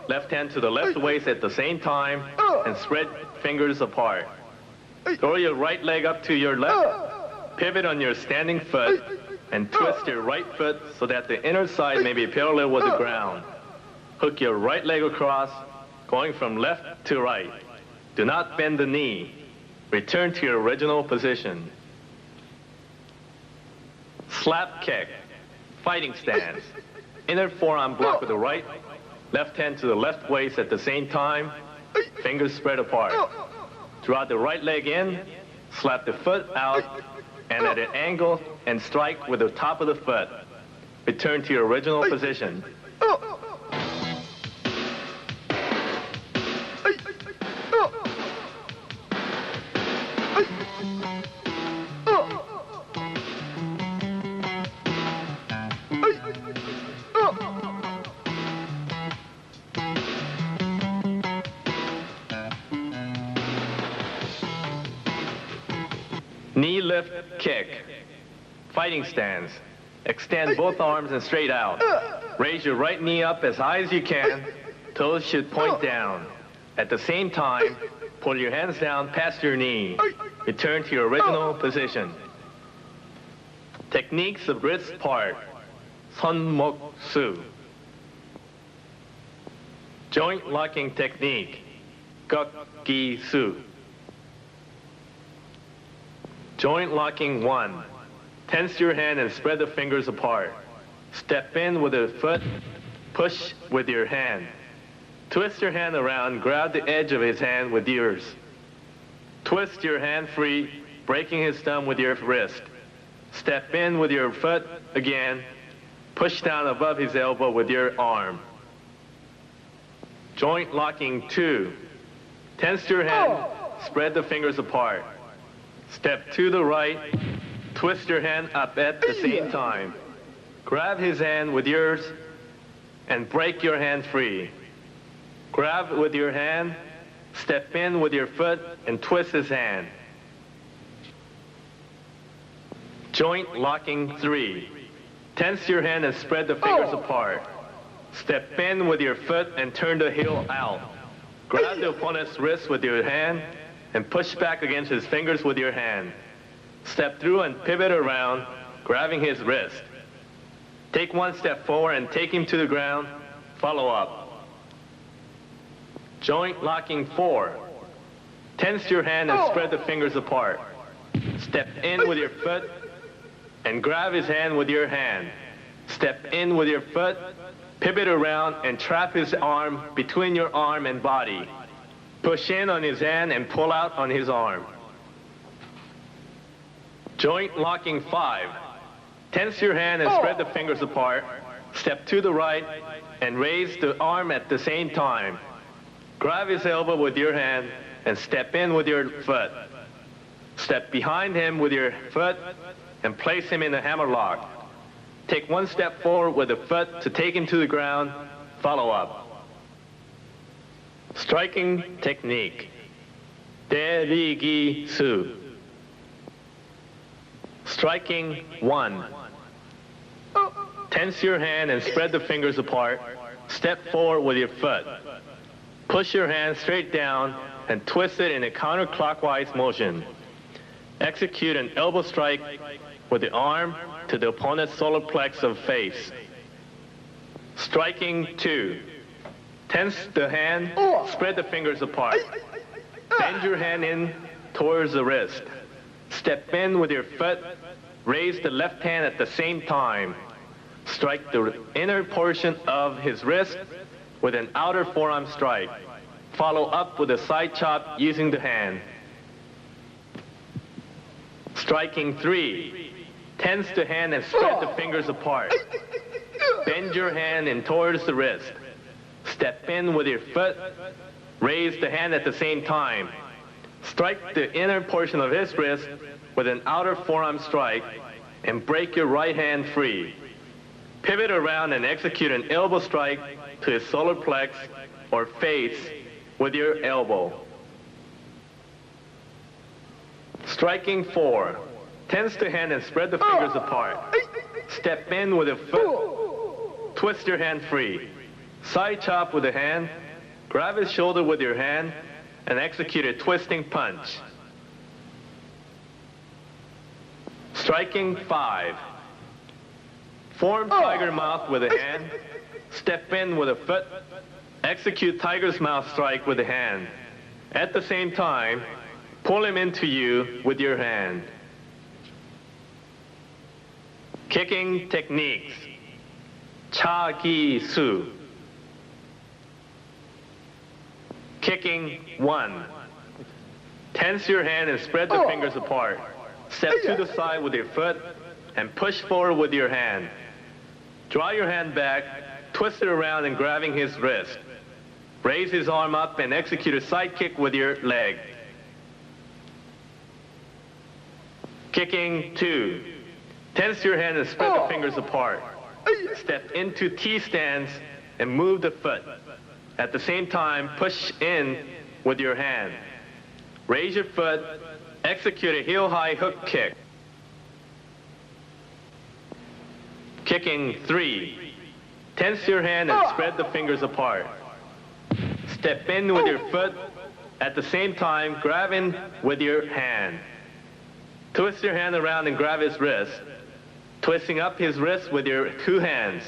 left hand to the left waist at the same time and spread fingers apart. Throw your right leg up to your left, pivot on your standing foot, and twist your right foot so that the inner side may be parallel with the ground. Hook your right leg across, going from left to right. Do not bend the knee. Return to your original position. Slap kick. Fighting stance. Inner forearm blocked with the right, left hand to the left waist at the same time, fingers spread apart. Draw the right leg in, slap the foot out, and at an angle, and strike with the top of the foot. Return to your original position. Knee lift kick. Fighting stance. Extend both arms and straight out. Raise your right knee up as high as you can. Toes should point down. At the same time, pull your hands down past your knee. Return to your original position. Techniques of wrist part. Sonmoksu. Joint locking technique. Gokgisu. Joint locking 1. Tense your hand and spread the fingers apart. Step in with the foot, push with your hand. Twist your hand around, grab the edge of his hand with yours. Twist your hand free, breaking his thumb with your wrist. Step in with your foot again, push down above his elbow with your arm. Joint locking 2. Tense your hand, spread the fingers apart. Step to the right, twist your hand up at the same time. Grab his hand with yours and break your hand free. Grab with your hand, step in with your foot and twist his hand. Joint locking 3. Tense your hand and spread the fingers apart. Step in with your foot and turn the heel out. Grab the opponent's wrist with your hand and push back against his fingers with your hand. Step through and pivot around, grabbing his wrist. Take one step forward and take him to the ground. Follow up. Joint locking 4. Tense your hand and spread the fingers apart. Step in with your foot and grab his hand with your hand. Step in with your foot, pivot around and trap his arm between your arm and body. Push in on his hand and pull out on his arm. Joint locking 5. Tense your hand and spread the fingers apart. Step to the right and raise the arm at the same time. Grab his elbow with your hand and step in with your foot. Step behind him with your foot and place him in a hammerlock. Take one step forward with the foot to take him to the ground. Follow up. Striking technique. Derigisu. Striking 1. Tense your hand and spread the fingers apart. Step forward with your foot. Push your hand straight down and twist it in a counterclockwise motion. Execute an elbow strike with the arm to the opponent's solar plex of face. Striking 2. Tense the hand, spread the fingers apart. Bend your hand in towards the wrist. Step in with your foot, raise the left hand at the same time. Strike the inner portion of his wrist with an outer forearm strike. Follow up with a side chop using the hand. Striking 3. Tense the hand and spread the fingers apart. Bend your hand in towards the wrist. Step in with your foot. Raise the hand at the same time. Strike the inner portion of his wrist with an outer forearm strike and break your right hand free. Pivot around and execute an elbow strike to his solar plex or face with your elbow. Striking 4. Tense the hand and spread the fingers apart. Step in with a foot. Twist your hand free. Side chop with the hand. Grab his shoulder with your hand and execute a twisting punch. Striking 5. Form tiger mouth with a hand. Step in with a foot. Execute tiger's mouth strike with the hand. At the same time, pull him into you with your hand. Kicking techniques. Cha-gi-su. Kicking 1. Tense your hand and spread the fingers apart. Step to the side with your foot and push forward with your hand. Draw your hand back, twist it around and grabbing his wrist. Raise his arm up and execute a side kick with your leg. Kicking 2. Tense your hand and spread the fingers apart. Step into T stance and move the foot. At the same time, push in with your hand. Raise your foot, execute a heel-high hook kick. Kicking 3. Tense your hand and spread the fingers apart. Step in with your foot. At the same time, grab in with your hand. Twist your hand around and grab his wrist. Twisting up his wrist with your 2 hands.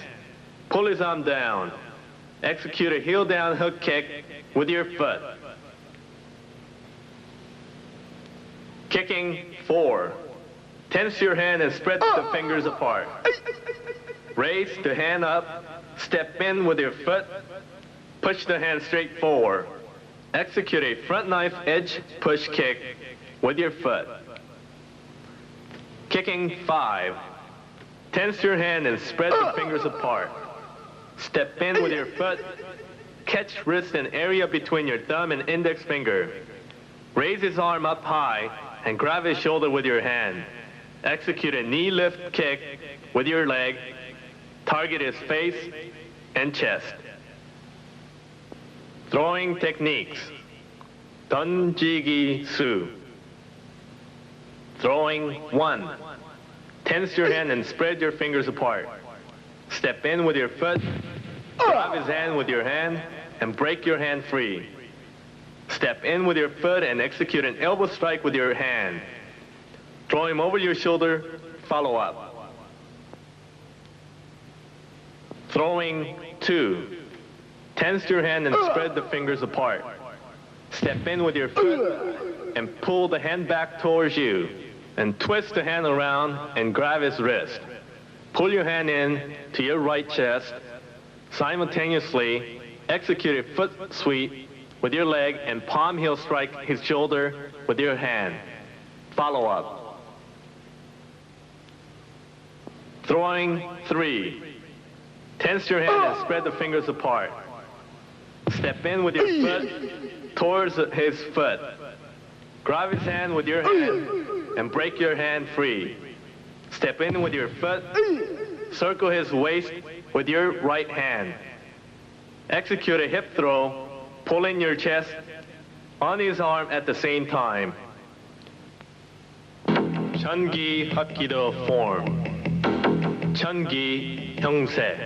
Pull his arm down. Execute a heel down hook kick with your foot. Kicking 4. Tense your hand and spread the fingers apart. Raise the hand up. Step in with your foot. Push the hand straight forward. Execute a front knife edge push kick with your foot. Kicking 5. Tense your hand and spread the fingers apart. Step in with your foot. Catch wrist and area between your thumb and index finger. Raise his arm up high and grab his shoulder with your hand. Execute a knee lift kick with your leg. Target his face and chest. Throwing techniques. Donjigi-su. Throwing 1. Tense your hand and spread your fingers apart. Step in with your foot. Grab his hand with your hand and break your hand free. Step in with your foot and execute an elbow strike with your hand. Throw him over your shoulder. Follow up. Throwing 2. Tense your hand and spread the fingers apart. Step in with your foot and pull the hand back towards you. And twist the hand around and grab his wrist. Pull your hand in to your right chest. Simultaneously, execute a foot sweep with your leg and palm heel strike his shoulder with your hand. Follow up. Throwing 3. Tense your hand and spread the fingers apart. Step in with your foot towards his foot. Grab his hand with your hand and break your hand free. Step in with your foot. Circle his waist with your right hand. Execute a hip throw, pulling your chest on his arm at the same time. Chungi Hapkido form. Chungi Hyungse.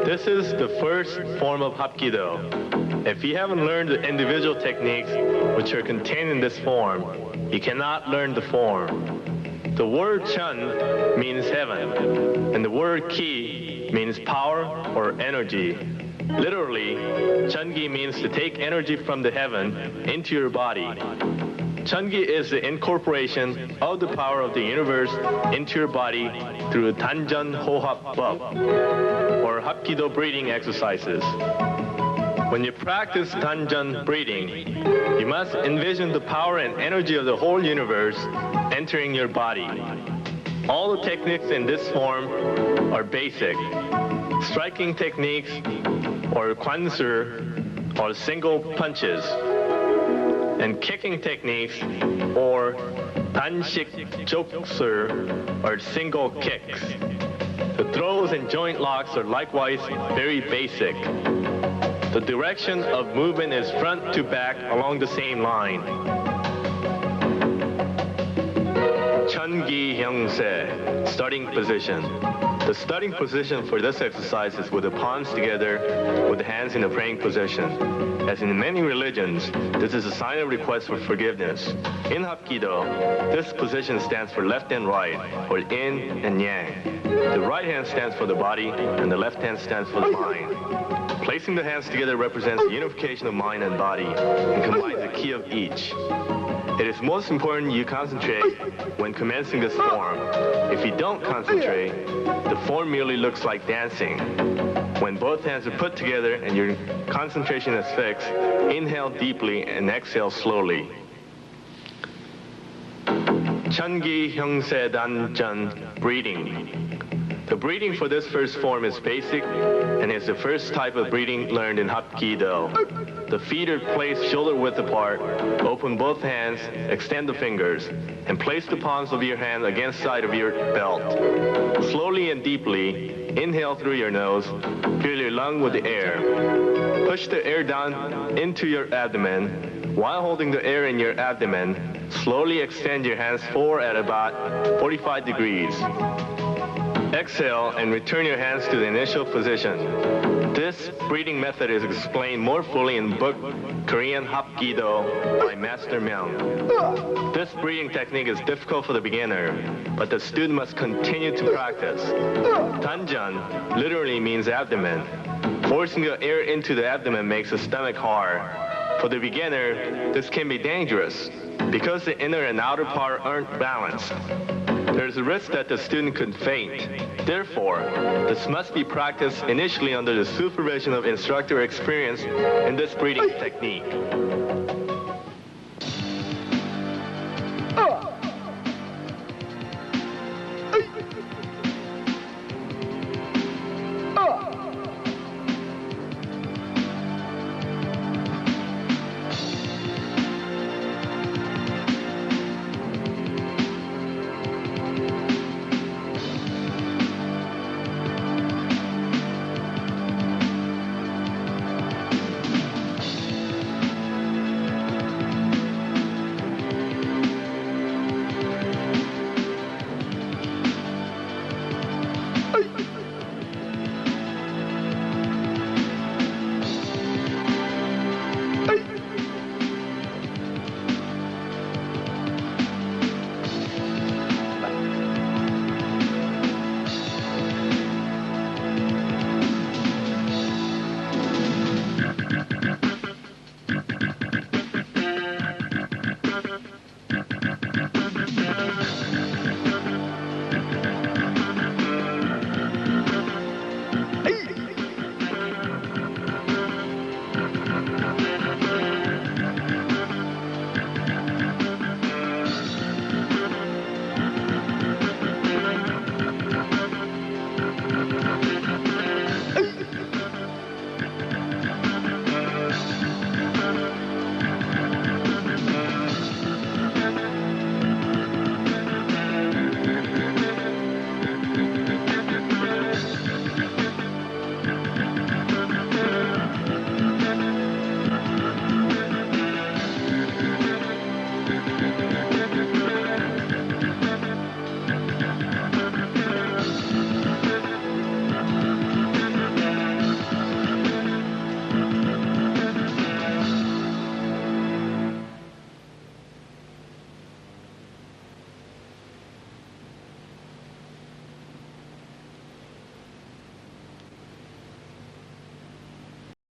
This is the first form of Hapkido. If you haven't learned the individual techniques which are contained in this form, you cannot learn the form. The word Chun means heaven, and the word Ki means power or energy. Literally, Chungi means to take energy from the heaven into your body. Chungi is the incorporation of the power of the universe into your body through Danjan Hohap Bub, or Hapkido breathing exercises. When you practice Danjan breathing, you must envision the power and energy of the whole universe entering your body. All the techniques in this form are basic. Striking techniques or kwanser are single punches. And kicking techniques or 단식 jokser are single kicks. The throws and joint locks are likewise very basic. The direction of movement is front to back along the same line. Chungi Hyungse, starting position. The starting position for this exercise is with the palms together with the hands in the praying position. As in many religions, this is a sign of request for forgiveness. In Hapkidо, this position stands for left and right, or yin and yang. The right hand stands for the body, and the left hand stands for the mind. Placing the hands together represents the unification of mind and body, and combines the ki of each. It is most important you concentrate when commencing this form. If you don't concentrate, the form merely looks like dancing. When both hands are put together and your concentration is fixed, inhale deeply and exhale slowly. Chungi Hyungse Dan breathing. The breathing for this first form is basic and is the first type of breathing learned in Hapkidо. The feet are placed shoulder width apart, open both hands, extend the fingers, and place the palms of your hand against the side of your belt. Slowly and deeply, inhale through your nose, fill your lung with the air. Push the air down into your abdomen. While holding the air in your abdomen, slowly extend your hands forward at about 45 degrees. Exhale and return your hands to the initial position. This breathing method is explained more fully in the book Korean Hapkido by Master Myung. This breathing technique is difficult for the beginner, but the student must continue to practice. Danjan literally means abdomen. Forcing the air into the abdomen makes the stomach hard. For the beginner, this can be dangerous because the inner and outer part aren't balanced. There's a risk that the student could faint. Therefore, this must be practiced initially under the supervision of instructor experienced in this breathing technique.